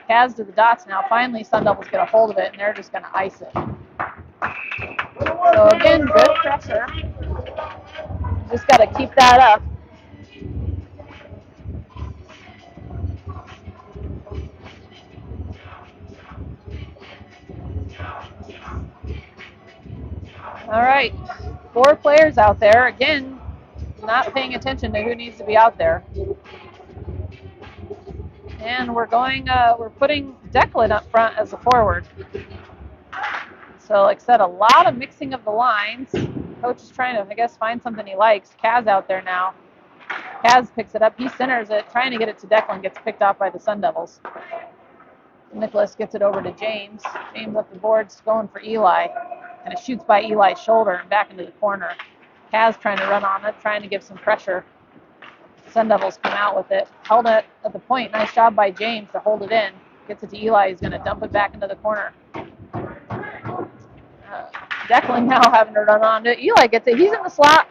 Kaz to the dots now. Finally, Sun Devils get a hold of it, and they're just going to ice it. So again, good pressure. Just got to keep that up. All right, 4 players out there. Again, not paying attention to who needs to be out there. And we're putting Declan up front as a forward. So like I said, a lot of mixing of the lines. Coach is trying to, I guess, find something he likes. Kaz out there now. Kaz picks it up. He centers it, trying to get it to Declan, gets picked off by the Sun Devils. Nicholas gets it over to James. James up the boards, going for Eli. And it shoots by Eli's shoulder and back into the corner. Kaz trying to run on it, trying to give some pressure. Sun Devils come out with it. Held it at the point. Nice job by James to hold it in. Gets it to Eli. He's going to dump it back into the corner. Declan now having to run on it. Eli gets it. He's in the slot.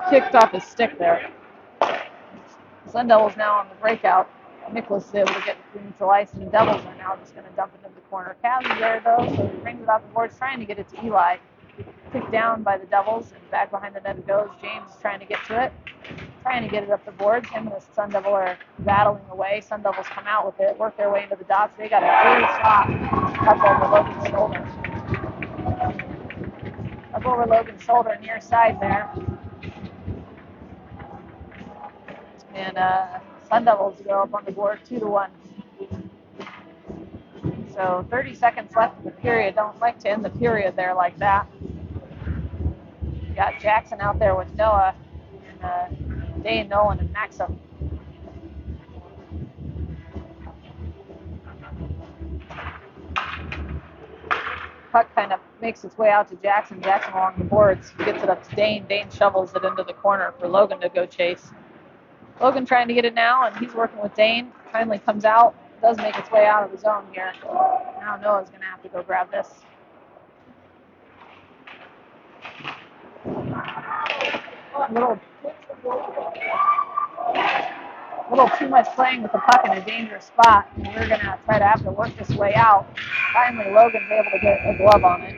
Kicked off his stick there. Sun Devils now on the breakout. Nicholas is able to get neutral ice, and the Devils are now just going to dump it into the corner. Kaz is there, though, so he brings it off the boards, trying to get it to Eli. Kicked down by the Devils, and back behind the net it goes. James is trying to get to it, trying to get it up the boards. Him and the Sun Devil are battling away. Sun Devils come out with it, work their way into the dots. They got a clear shot up over Logan's shoulder. Up over Logan's shoulder, near side there. And Sun Devils go up on the board 2-1. So 30 seconds left in the period. Don't like to end the period there like that. Got Jackson out there with Noah and Dane, Nolan, and Maxim. Puck kind of makes its way out to Jackson. Jackson along the boards gets it up to Dane. Dane shovels it into the corner for Logan to go chase. Logan trying to get it now, and he's working with Dane. Finally comes out. Does make its way out of the zone here. Now Noah's going to have to go grab this. A little too much playing with the puck in a dangerous spot. And we're going to try to have to work this way out. Finally, Logan's able to get a glove on it.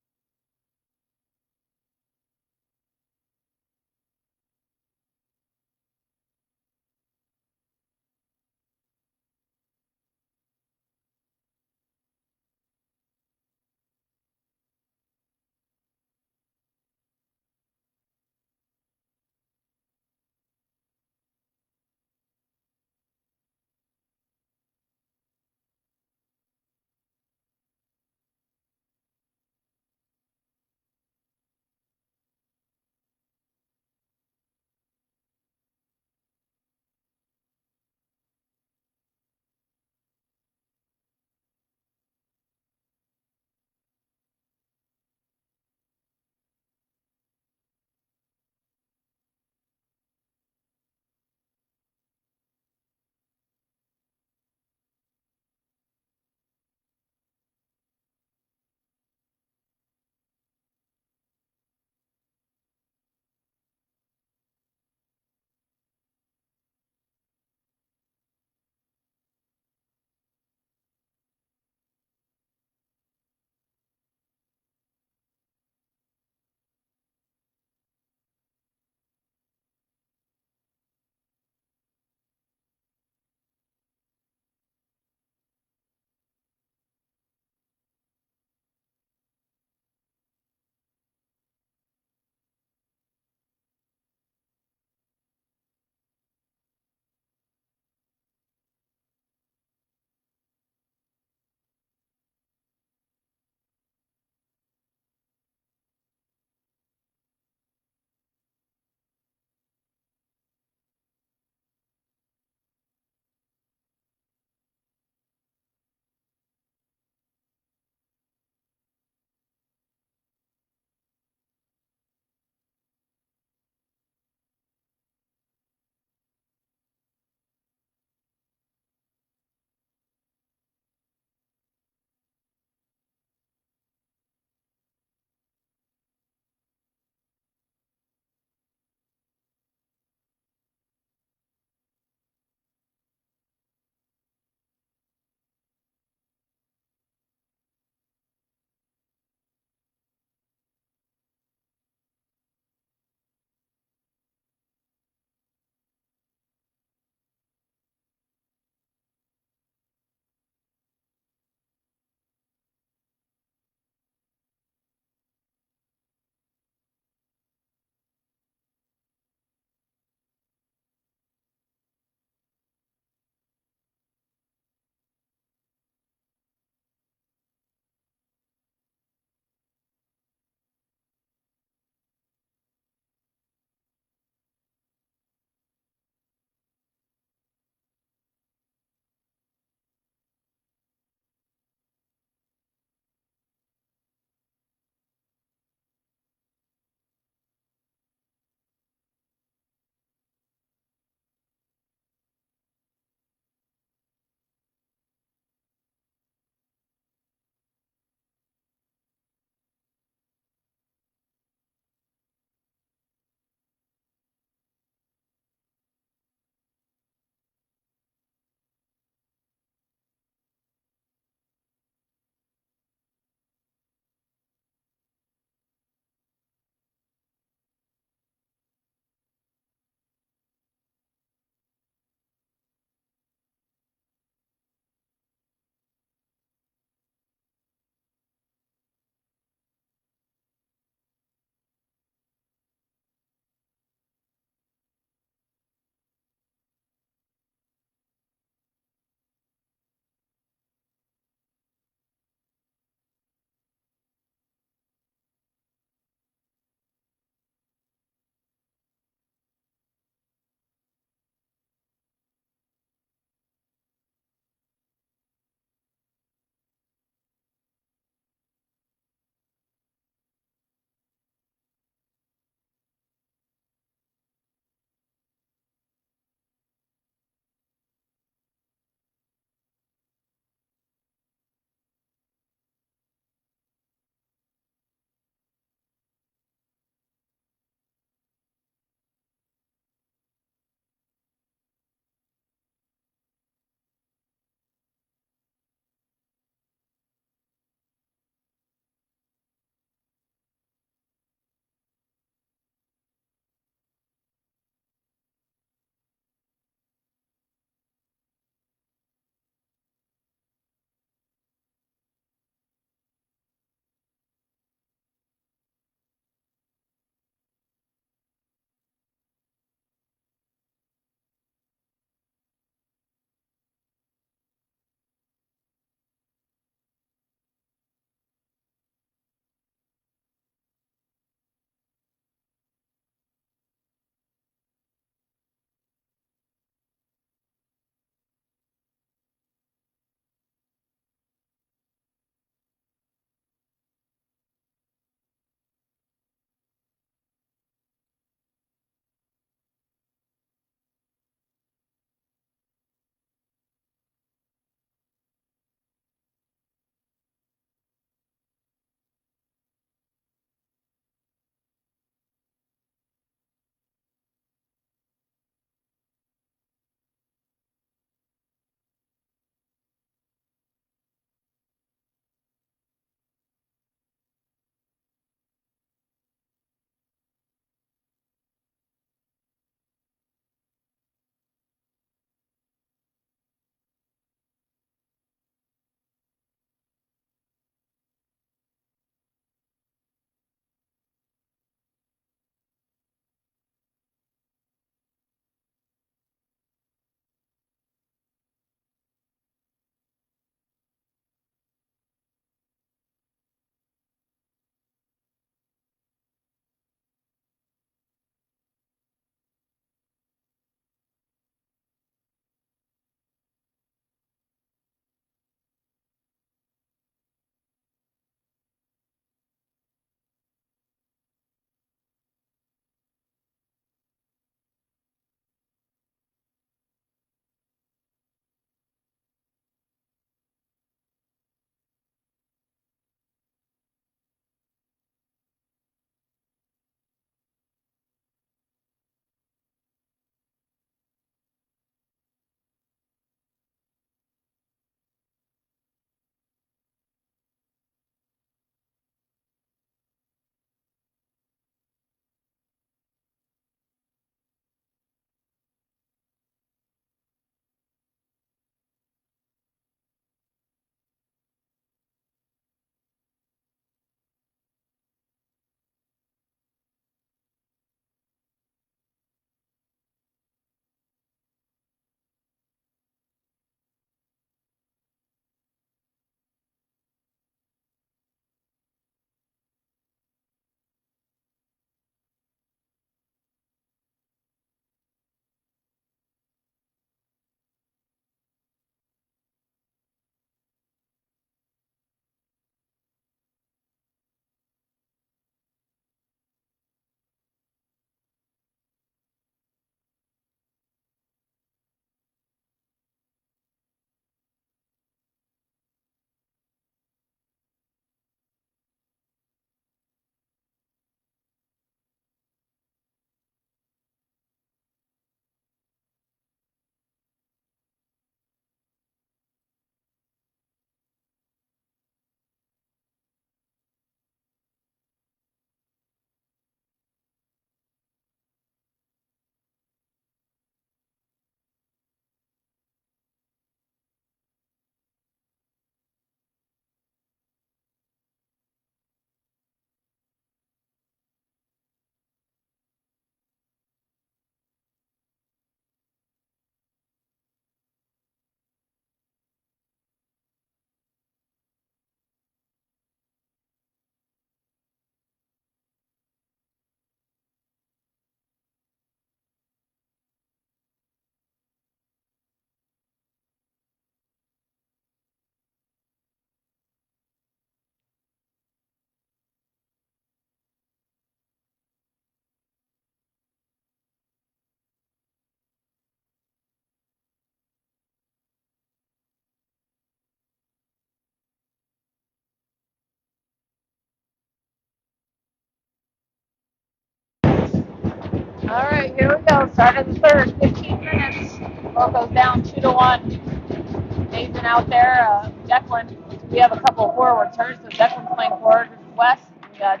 right, here we go. Start of the third, 15 minutes. Loco's down 2-1. Nathan out there. Declan, we have a couple of forwards hurt, so Declan's playing forward. West, we got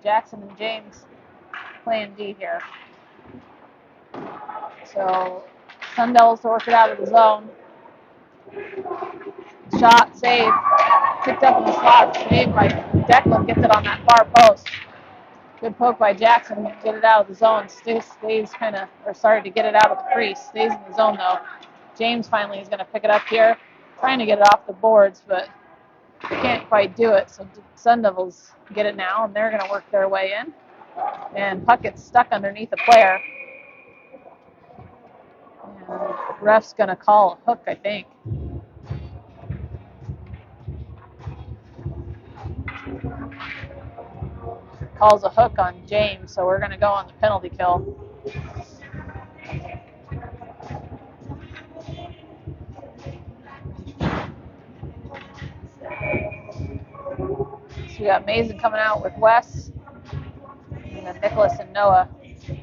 Jackson and James playing D here. So Sun Devils to work it out of the zone. Shot, save, picked up in the slot, saved by Declan, gets it on that far post. Good poke by Jackson, get it out of the zone. Stays kind of, or started to get it out of the crease. Stays in the zone though. James finally is going to pick it up here, trying to get it off the boards, but can't quite do it. So Sun Devils get it now, and they're going to work their way in. And puck gets stuck underneath a player. And ref's going to call a hook, I think. Calls a hook on James, so we're going to go on the penalty kill. So we got Mason coming out with Wes, and then Nicholas and Noah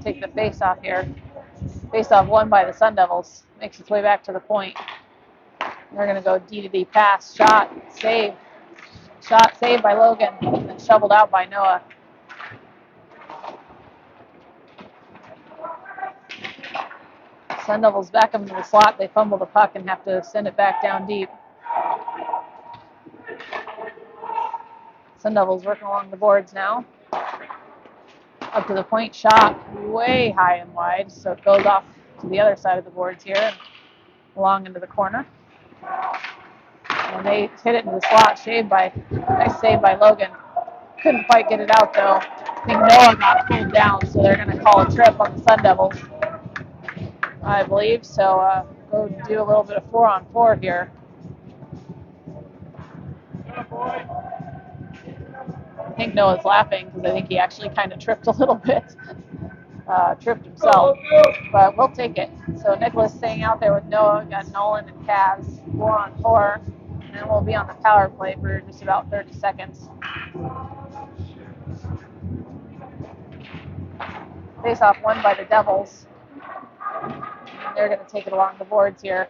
take the face-off here. Face-off won by the Sun Devils. Makes its way back to the point. They're going to go D-to-D pass. Shot, save. Shot saved by Logan, and then shoveled out by Noah. Sun Devils back up into the slot. They fumble the puck and have to send it back down deep. Sun Devils working along the boards now. Up to the point, shot way high and wide, so it goes off to the other side of the boards here and along into the corner. And they hit it into the slot, nice save by Logan. Couldn't quite get it out though. I think Noah got pulled down, so they're going to call a trip on the Sun Devils, I believe. So go do a little bit of 4-on-4 here. I think Noah's laughing because I think he actually kind of tripped a little bit. Tripped himself, but we'll take it. So Nicholas staying out there with Noah. Got Nolan and Kaz 4-on-4, and then we'll be on the power play for just about 30 seconds. Face-off won by the Devils. They're going to take it along the boards here.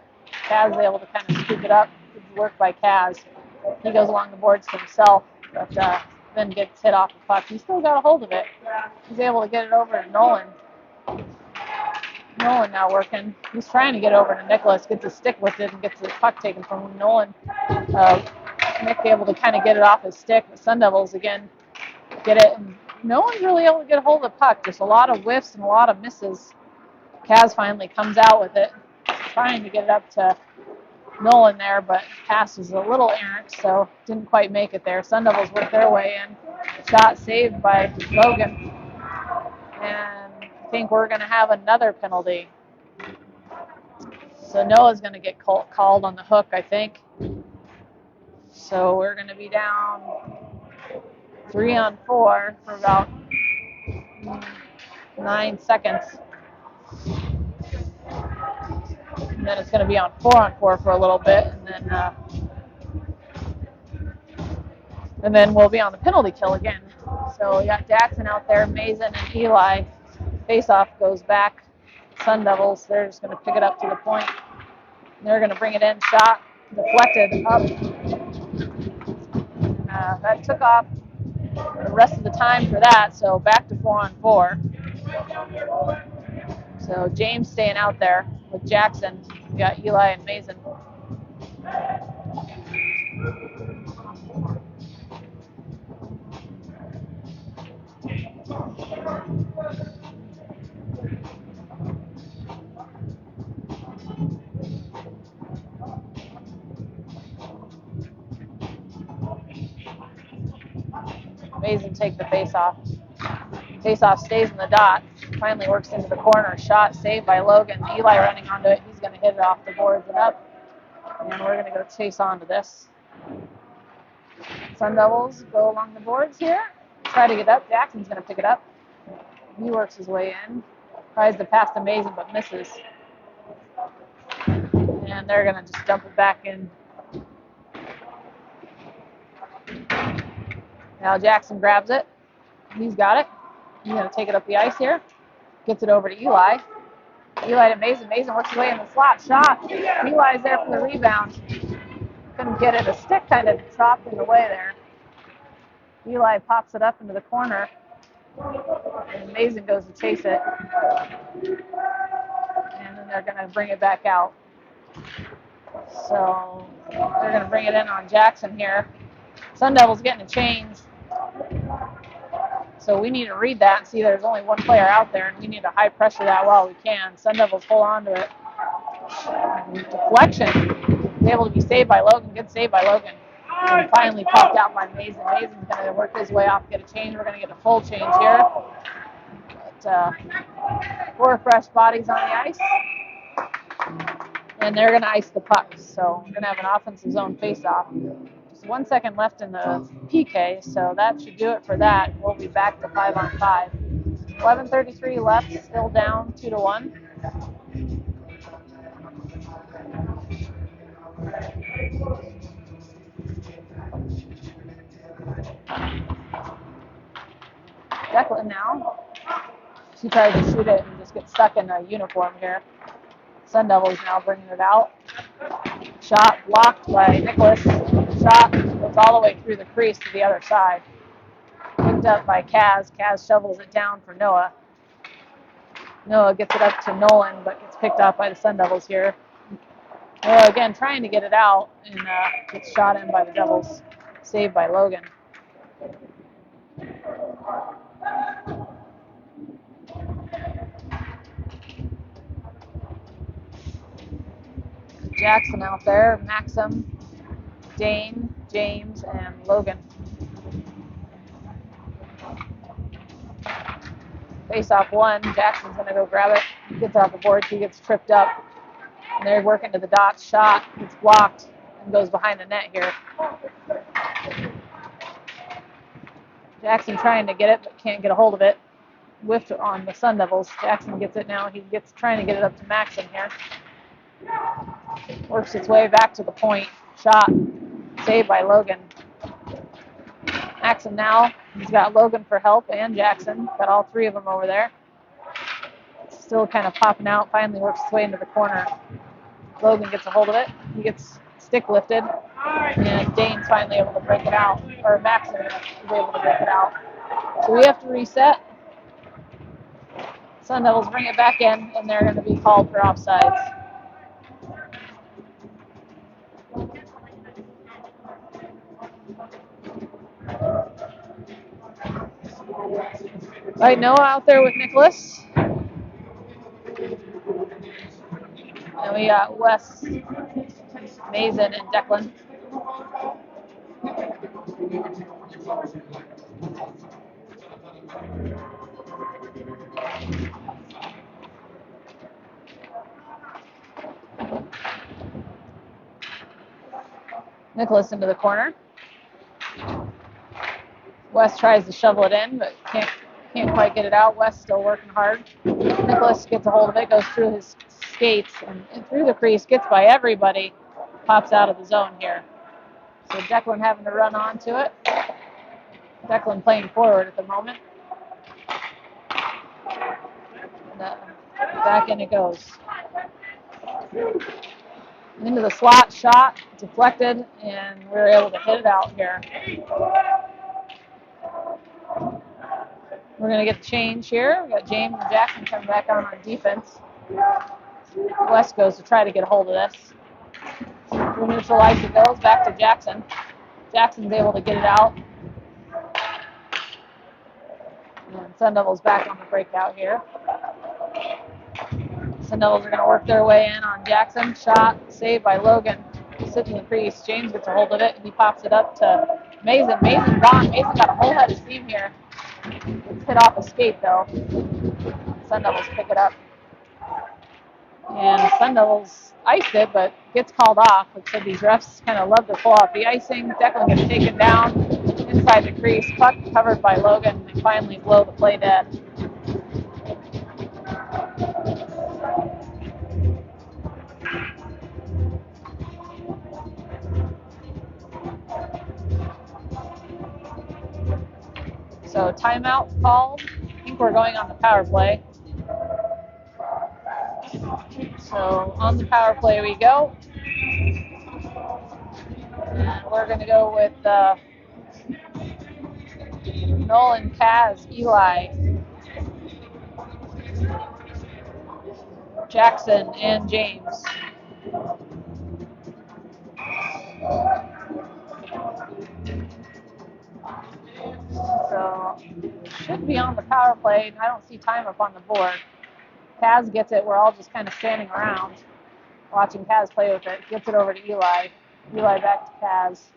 Kaz is able to kind of scoop it up. Good work by Kaz. He goes along the boards to himself, but then gets hit off the puck. He's still got a hold of it. He's able to get it over to Nolan. Nolan now working. He's trying to get over to Nicholas, gets a stick with it, and gets the puck taken from him. Nolan, Nick able to kind of get it off his stick. The Sun Devils again get it, and no one's really able to get a hold of the puck. Just a lot of whiffs and a lot of misses. Kaz finally comes out with it, trying to get it up to Nolan there, but pass was a little errant, so didn't quite make it there. Sun Devils work their way in. Shot saved by Logan. And I think we're going to have another penalty. So Noah's going to get called on the hook, I think. So we're going to be down 3-on-4 for about 9 seconds. And then it's going to be on 4-on-4 for a little bit, and then we'll be on the penalty kill again. So we got Jackson out there, Mason and Eli. Face-off goes back. Sun Devils, they're just going to pick it up to the point. They're going to bring it in. Shot deflected up. That took off the rest of the time for that, so back to 4-on-4. So James staying out there with Jackson. We got Eli and Mason. Mason take the face-off. Face-off stays in the dot. Finally works into the corner. Shot saved by Logan. Eli running onto it. He's going to hit it off the boards and up. And we're going to go chase onto this. Sun Devils go along the boards here. Try to get up. Jackson's going to pick it up. He works his way in. Tries to pass to Mason but misses. And they're going to just dump it back in. Now Jackson grabs it. He's got it. He's going to take it up the ice here. Gets it over to Eli. Eli to Mason. Mason works his way in the slot. Shot. Eli's there for the rebound. Couldn't get it. A stick kind of dropped in the way there. Eli pops it up into the corner. And Mason goes to chase it. And then they're going to bring it back out. So they're going to bring it in on Jackson here. Sun Devils getting a change. So we need to read that and see there's only one player out there, and we need to high pressure that while we can. Sun Devils hold on to it. Deflection. Is able to be saved by Logan. Good save by Logan. And finally popped out by Mason. Mason's going to work his way off, get a change. We're going to get a full change here. But, 4 fresh bodies on the ice. And they're going to ice the pucks. So we're going to have an offensive zone face-off. Just 1 second left in the PK, so that should do it for that. We'll be back to 5-on-5. 11:33 left, still down 2-1. Declan now. She tries to shoot it and just gets stuck in a uniform here. Sun Devils now bringing it out. Shot blocked by Nicholas. Shot goes all the way through the crease to the other side. Picked up by Kaz. Kaz shovels it down for Noah. Noah gets it up to Nolan, but gets picked off by the Sun Devils here. Noah again trying to get it out and gets shot in by the Devils. Saved by Logan. Jackson out there, Maxim, Dane, James, and Logan. Face off one, Jackson's going to go grab it. He gets off the board, he gets tripped up. And they're working to the dots, shot, gets blocked, and goes behind the net here. Jackson trying to get it, but can't get a hold of it. Whiffed on the Sun Devils. Jackson gets it now. He gets trying to get it up to Maxim here. Works its way back to the point. Shot. Saved by Logan. Maxim now. He's got Logan for help and Jackson. Got all 3 of them over there. Still kind of popping out. Finally works its way into the corner. Logan gets a hold of it. He gets stick lifted. And Dane's finally able to break it out. Or Maxim is able to break it out. So we have to reset. Sun Devils bring it back in, and they're going to be called for offsides. Right, Noah out there with Nicholas. And we got Wes, Mason, and Declan. Nicholas into the corner. Wes tries to shovel it in, but can't quite get it out. Wes still working hard. Nicholas gets a hold of it, goes through his skates and through the crease, gets by everybody, pops out of the zone here. So Declan having to run onto it. Declan playing forward at the moment. And, back in it goes. Into the slot, shot, deflected, and we were able to hit it out here. We're going to get the change here. We got James and Jackson coming back on defense. West goes to try to get a hold of this. Through neutral ice it goes, back to Jackson. Jackson's able to get it out. And Sun Devils back on the breakout here. Sun Devils are going to work their way in on Jackson. Shot, saved by Logan. Sitting in the crease. James gets a hold of it. He pops it up to Mason. Mason gone. Mason got a whole head of steam here. It's hit off a skate though. Sun Devils pick it up. And Sun Devils iced it, but gets called off. Like I said, these refs kind of love to pull off the icing. Declan gets taken down inside the crease. Puck covered by Logan. They finally blow the play dead. So timeout called. I think we're going on the power play. So on the power play we go. And we're going to go with Nolan, Kaz, Eli, Jackson, and James. So should be on the power play. I don't see time up on the board. Kaz gets it. We're all just kind of standing around watching Kaz play with it. Gets it over to Eli. Eli back to Kaz.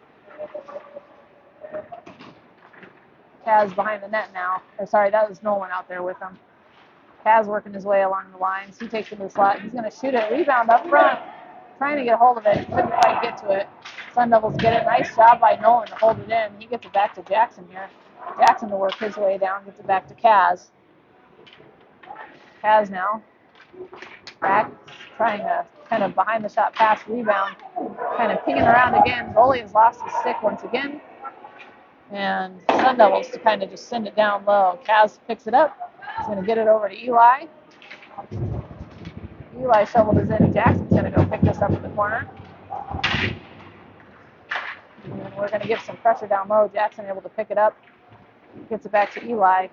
Kaz behind the net now. Or sorry, that was Nolan out there with him. Kaz working his way along the lines. He takes it to the slot. He's going to shoot it. Rebound up front. Trying to get a hold of it. Couldn't quite get to it. Sun Devils get it. Nice job by Nolan to hold it in. He gets it back to Jackson here. Jackson to work his way down. Gets it back to Kaz. Kaz now. Back. Trying to kind of behind the shot pass rebound. Kind of pinging around again. Goalie has lost his stick once again. And Sun Devils to kind of just send it down low. Kaz picks it up. He's going to get it over to Eli. Eli shoveled his in. Jackson's going to go pick this up in the corner. And we're going to give some pressure down low. Jackson able to pick it up. Gets it back to Eli.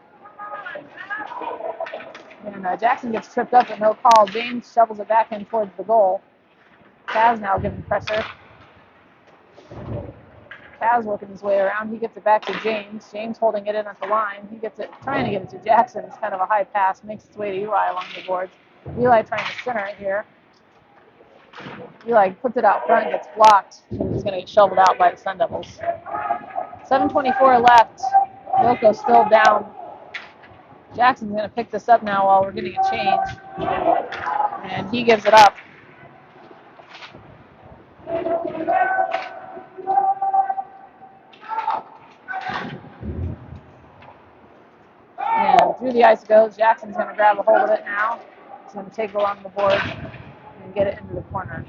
And Jackson gets tripped up but no call. James shovels it back in towards the goal. Kaz now giving pressure. Kaz working his way around. He gets it back to James. James holding it in at the line. He gets it, trying to get it to Jackson. It's kind of a high pass. Makes its way to Eli along the boards. Eli trying to center it here. Eli puts it out front, gets blocked, and it's going to get shoveled out by the Sun Devils. 7:24 left. Loco's still down. Jackson's going to pick this up now while we're getting a change. And he gives it up. And through the ice it goes. Jackson's going to grab a hold of it now. He's going to take it along the board and get it into the corner.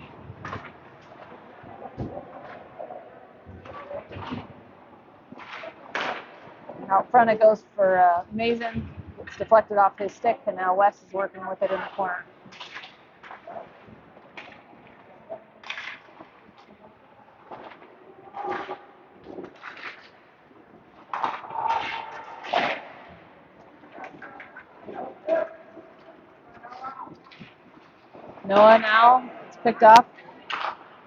Out front it goes for Mason. It's deflected off his stick, and now Wes is working with it in the corner. Noah now, it's picked up.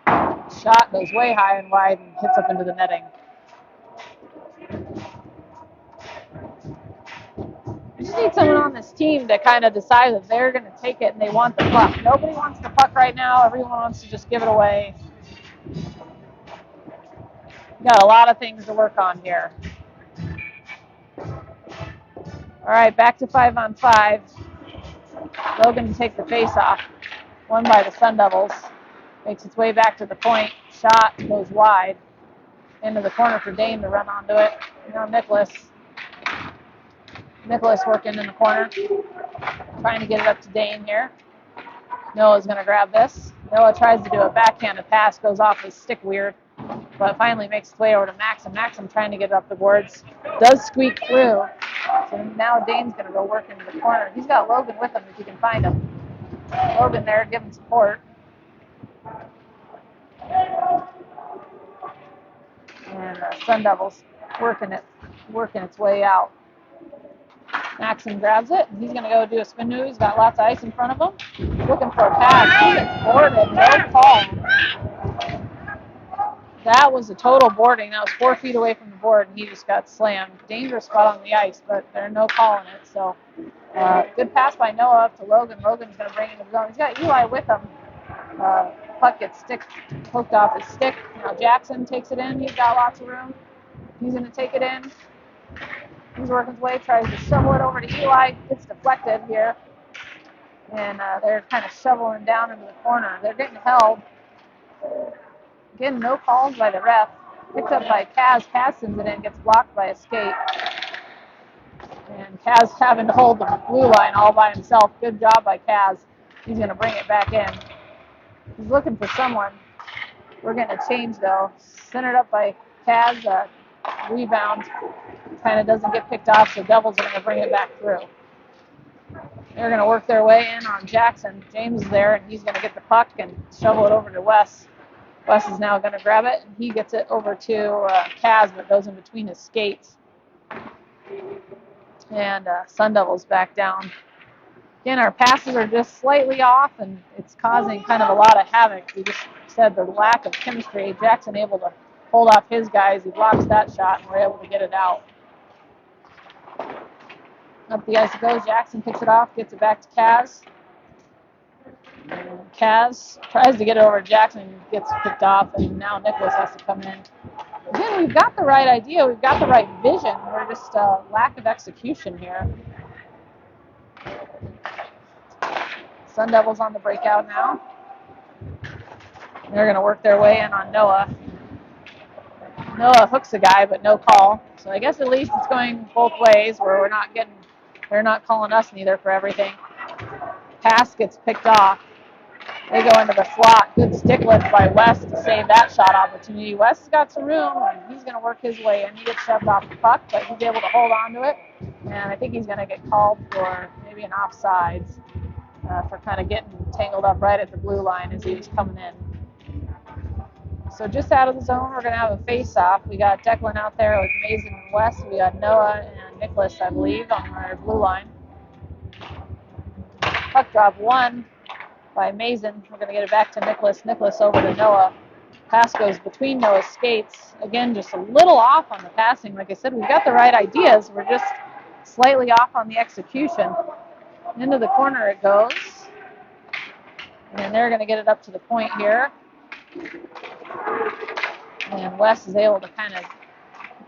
Shot goes way high and wide and hits up into the netting. We just need someone on this team to kind of decide that they're going to take it and they want the puck. Nobody wants the puck right now. Everyone wants to just give it away. Got a lot of things to work on here. All right, back to 5-on-5. Logan to take the face-off. Won by the Sun Devils. Makes its way back to the point. Shot goes wide. Into the corner for Dane to run onto it. Now Nicholas working in the corner. Trying to get it up to Dane here. Noah's going to grab this. Noah tries to do a backhanded pass. Goes off his stick weird. But finally makes its way over to Maxim. Maxim trying to get it up the boards. Does squeak through. So now Dane's going to go work into the corner. He's got Logan with him if you can find him. Logan there giving support. And Sun Devils working its way out. Maxim grabs it. He's going to go do a spin move. He's got lots of ice in front of him. Looking for a pass. He gets boarded. No call. That was a total boarding. That was 4 feet away from the board, and he just got slammed. Dangerous spot on the ice, but there's no call in it. So good pass by Noah up to Logan. Logan's going to bring it to the zone. He's got Eli with him. Puck gets poked off his stick. Now Jackson takes it in. He's got lots of room. He's going to take it in. He's working his way, tries to shovel it over to Eli. Gets deflected here. And they're kind of shoveling down into the corner. They're getting held. Again, no calls by the ref. Picked up by Kaz. Kaz sends it in, gets blocked by a skate. And Kaz having to hold the blue line all by himself. Good job by Kaz. He's going to bring it back in. He's looking for someone. We're getting a change, though. Centered up by Kaz. Rebound kind of doesn't get picked off, so Devils are going to bring it back through. They're going to work their way in on Jackson. James is there, and he's going to get the puck and shovel it over to Wes. Wes is now going to grab it, and he gets it over to Kaz, but goes in between his skates. And Sun Devils back down. Again, our passes are just slightly off, and it's causing kind of a lot of havoc. We just said the lack of chemistry. Jackson able to hold off his guys. He blocks that shot, and we're able to get it out. Up the ice it goes. Jackson picks it off, gets it back to Kaz. And Kaz tries to get it over to Jackson and gets picked off, and now Nicholas has to come in. Again, we've got the right idea. We've got the right vision. We're just lack of execution here. Sun Devils on the breakout now. They're going to work their way in on Noah. Noah hooks a guy, but no call. So I guess at least it's going both ways, where they're not calling us neither for everything. Pass gets picked off. They go into the slot. Good stick lift by Wes to save that shot opportunity. Wes has got some room, and he's going to work his way in. He gets shoved off the puck, but he's able to hold on to it. And I think he's going to get called for maybe an offsides for kind of getting tangled up right at the blue line as he was coming in. So just out of the zone, we're going to have a face-off. We got Declan out there with Mason and Wes. We got Noah and Nicholas, I believe, on our blue line. Puck drop one by Mason. We're going to get it back to Nicholas. Nicholas over to Noah. Pass goes between Noah's skates. Again, just a little off on the passing. Like I said, we've got the right ideas. We're just slightly off on the execution. Into the corner it goes. And they're going to get it up to the point here. And Wes is able to kind of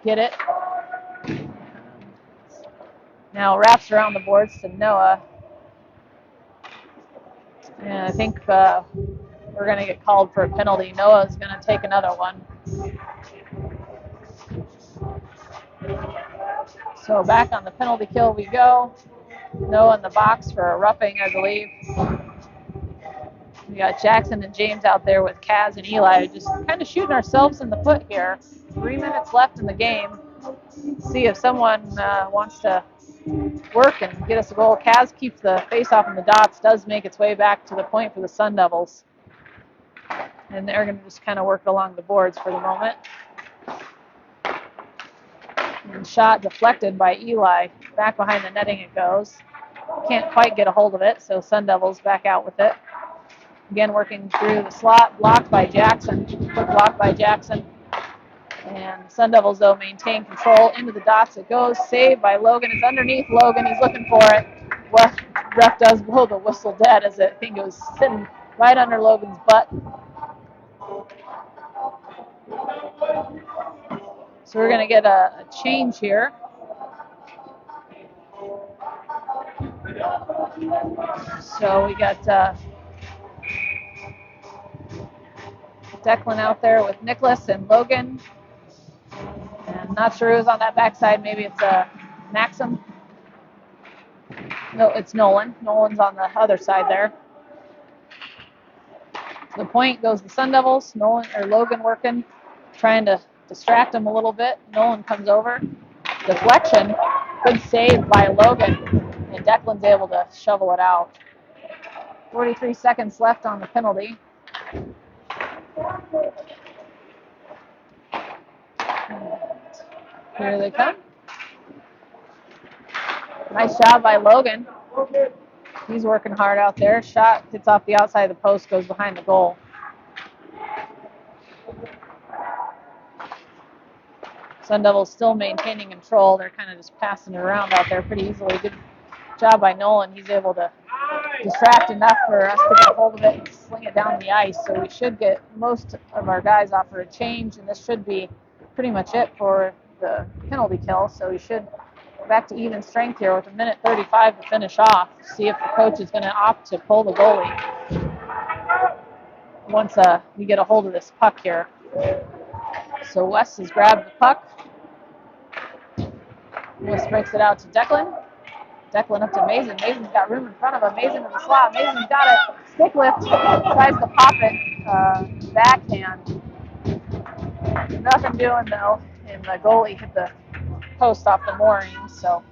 get it. Now wraps around the boards to Noah. And I think we're going to get called for a penalty. Noah's going to take another one. So back on the penalty kill we go. Noah in the box for a roughing, I believe. We got Jackson and James out there with Kaz and Eli, just kind of shooting ourselves in the foot here. 3 minutes left in the game. See if someone wants to work and get us a goal. Kaz keeps the face-off in the dots, does make its way back to the point for the Sun Devils. And they're going to just kind of work along the boards for the moment. And shot deflected by Eli. Back behind the netting it goes. Can't quite get a hold of it, so Sun Devils back out with it. Again, working through the slot, blocked by Jackson. Quick block by Jackson. And Sun Devils, though, maintain control. Into the dots it goes. Saved by Logan. It's underneath Logan. He's looking for it. Well, ref does blow the whistle dead as I think it was sitting right under Logan's butt. So we're going to get a change here. So we got Declan out there with Nicholas and Logan. And not sure who's on that backside. Maybe it's Maxim. No, it's Nolan. Nolan's on the other side there. To the point goes the Sun Devils. Logan working, trying to distract him a little bit. Nolan comes over. Deflection. Good save by Logan. And Declan's able to shovel it out. 43 seconds left on the penalty. Here they come. Nice job by Logan. He's working hard out there. Shot hits off the outside of the post, goes behind the goal. Sun Devils still maintaining control. They're kind of just passing it around out there pretty easily. Good job by Nolan. He's able to distract enough for us to get a hold of it and sling it down the ice. So we should get most of our guys off for a change, and this should be pretty much it for the penalty kill. So we should go back to even strength here with 1:35 to finish off. See if the coach is going to opt to pull the goalie once we get a hold of this puck here. So Wes has grabbed the puck. Wes breaks it out to Declan. Declan up to Mason. Mason's got room in front of him. Mason in the slot. Mason's got it. Stick lift. Tries to pop it. Backhand. Nothing doing, though. And the goalie hit the post off the mooring. So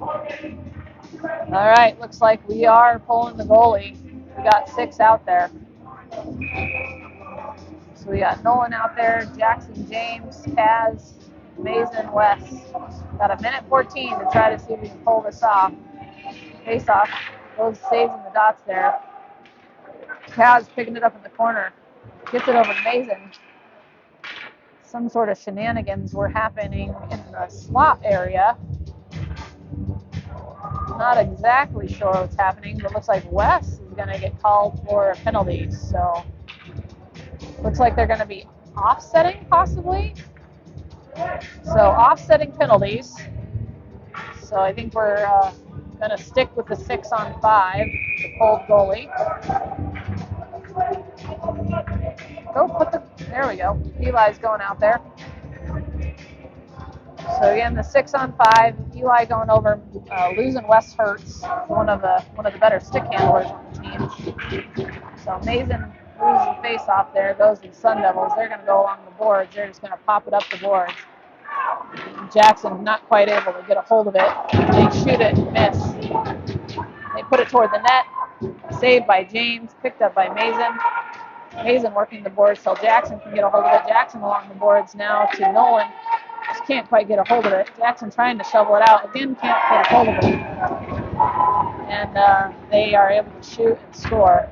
All right, looks like we are pulling the goalie. We got 6 out there. So we got Nolan out there, Jackson, James, Kaz, Mason, Wes. Got a minute 14 to try to see if we can pull this off. Face off. Those saves in the dots there. Kaz picking it up in the corner. Gets it over to Mason. Some sort of shenanigans were happening in the slot area. Not exactly sure what's happening, but looks like Wes is going to get called for a penalty. So looks like they're going to be offsetting possibly. So offsetting penalties. So I think we're going to stick with the 6-on-5, the pulled goalie. There we go. Eli's going out there. So again, the 6-on-5, Eli going over, losing Wes Hurts, one of the better stick handlers on the team. So Mason loses face off there, goes to the Sun Devils. They're going to go along the boards. They're just going to pop it up the boards. Jackson not quite able to get a hold of it. They shoot it and miss. They put it toward the net. Saved by James, picked up by Mason. Mason working the boards till Jackson can get a hold of it. Jackson along the boards now to Nolan. Just can't quite get a hold of it. Jackson trying to shovel it out. Again, can't get a hold of it. And they are able to shoot and score.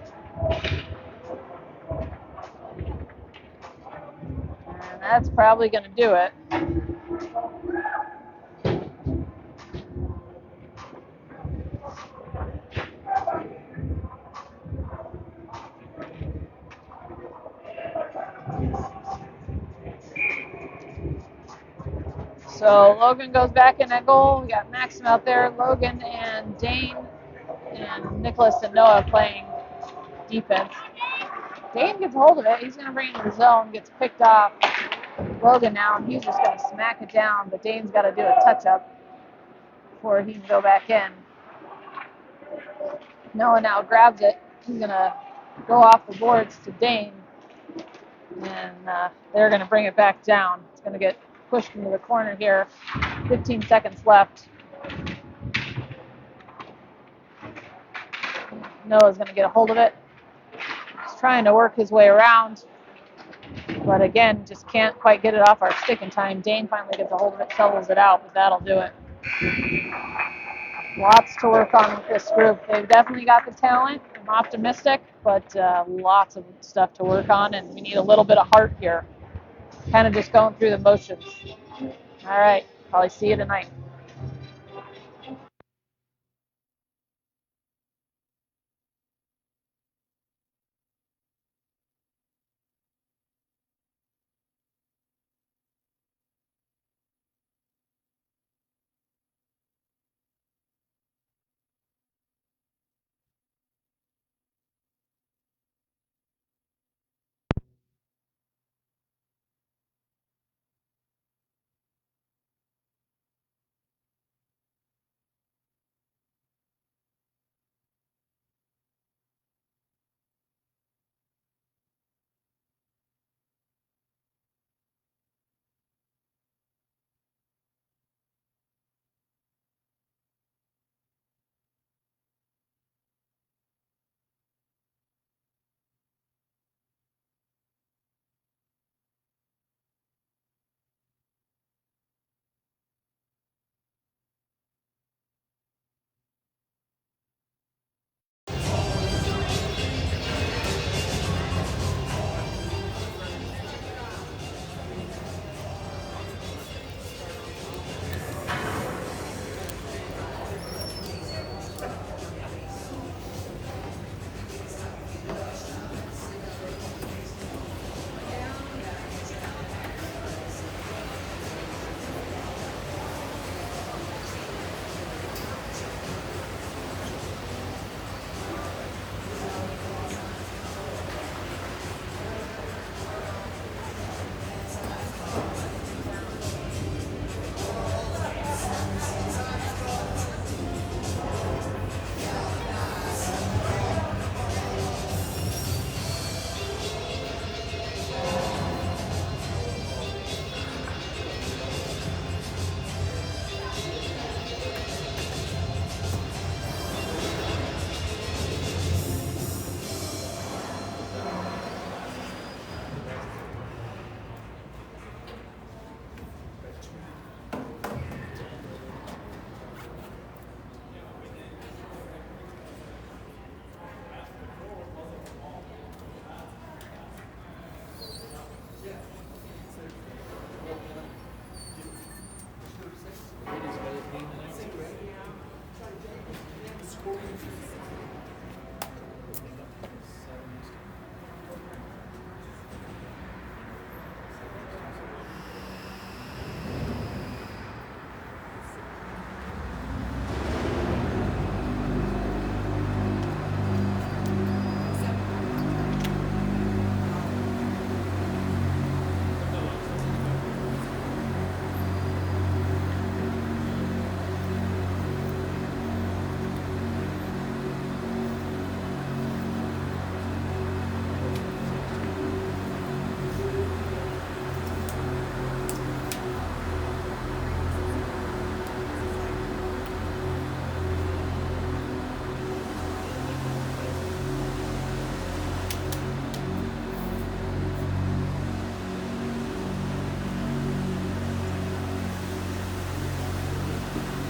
And that's probably going to do it. So Logan goes back in at goal. We got Maxim out there. Logan and Dane and Nicholas and Noah playing defense. Dane gets a hold of it. He's going to bring it to the zone. Gets picked off. Logan now, and he's just going to smack it down. But Dane's got to do a touch-up before he can go back in. Noah now grabs it. He's going to go off the boards to Dane. And they're going to bring it back down. It's going to get pushed into the corner here. 15 seconds left. Noah's going to get a hold of it. He's trying to work his way around. But again, just can't quite get it off our stick in time. Dane finally gets a hold of it, shovels it out, but that'll do it. Lots to work on with this group. They've definitely got the talent. I'm optimistic, but lots of stuff to work on, and we need a little bit of heart here. Kind of just going through the motions. All right, probably see you tonight.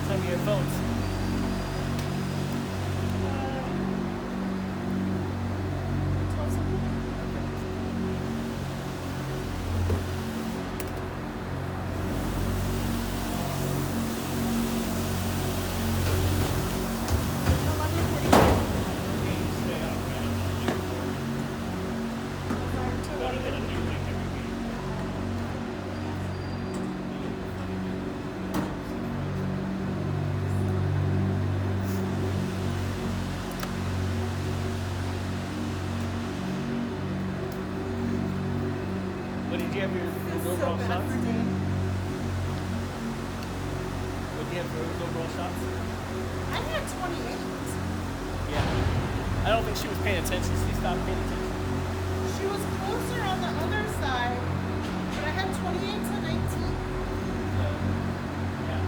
Time your phones. What did you have your overall shots? What did you have for those overall shots? I had 28. Yeah. I don't think she was paying attention. She stopped paying attention. She was closer on the other side, but I had 28 to 19. Yeah.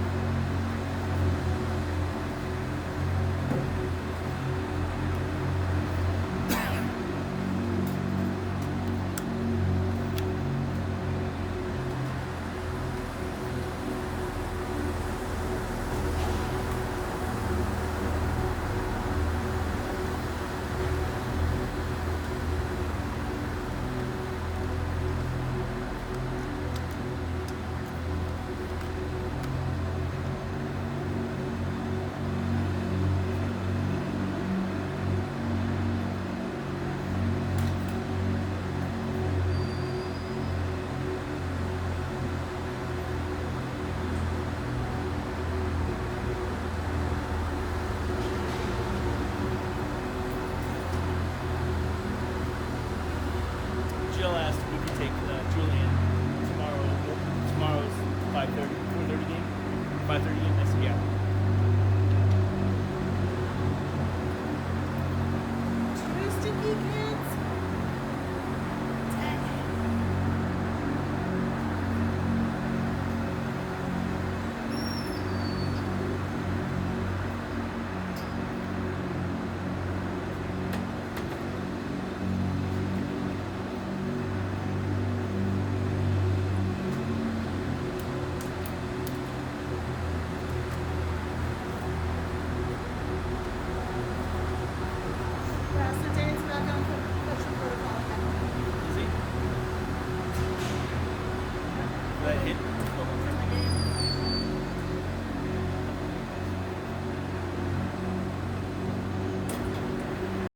Jill asked if we could take Julian tomorrow's 5:30, 4:30 game. 5:30 game. I said, yeah. Two sticky kids. Dang it. Pastor Dane's back on concussion protocol again. Is he? Did that hit?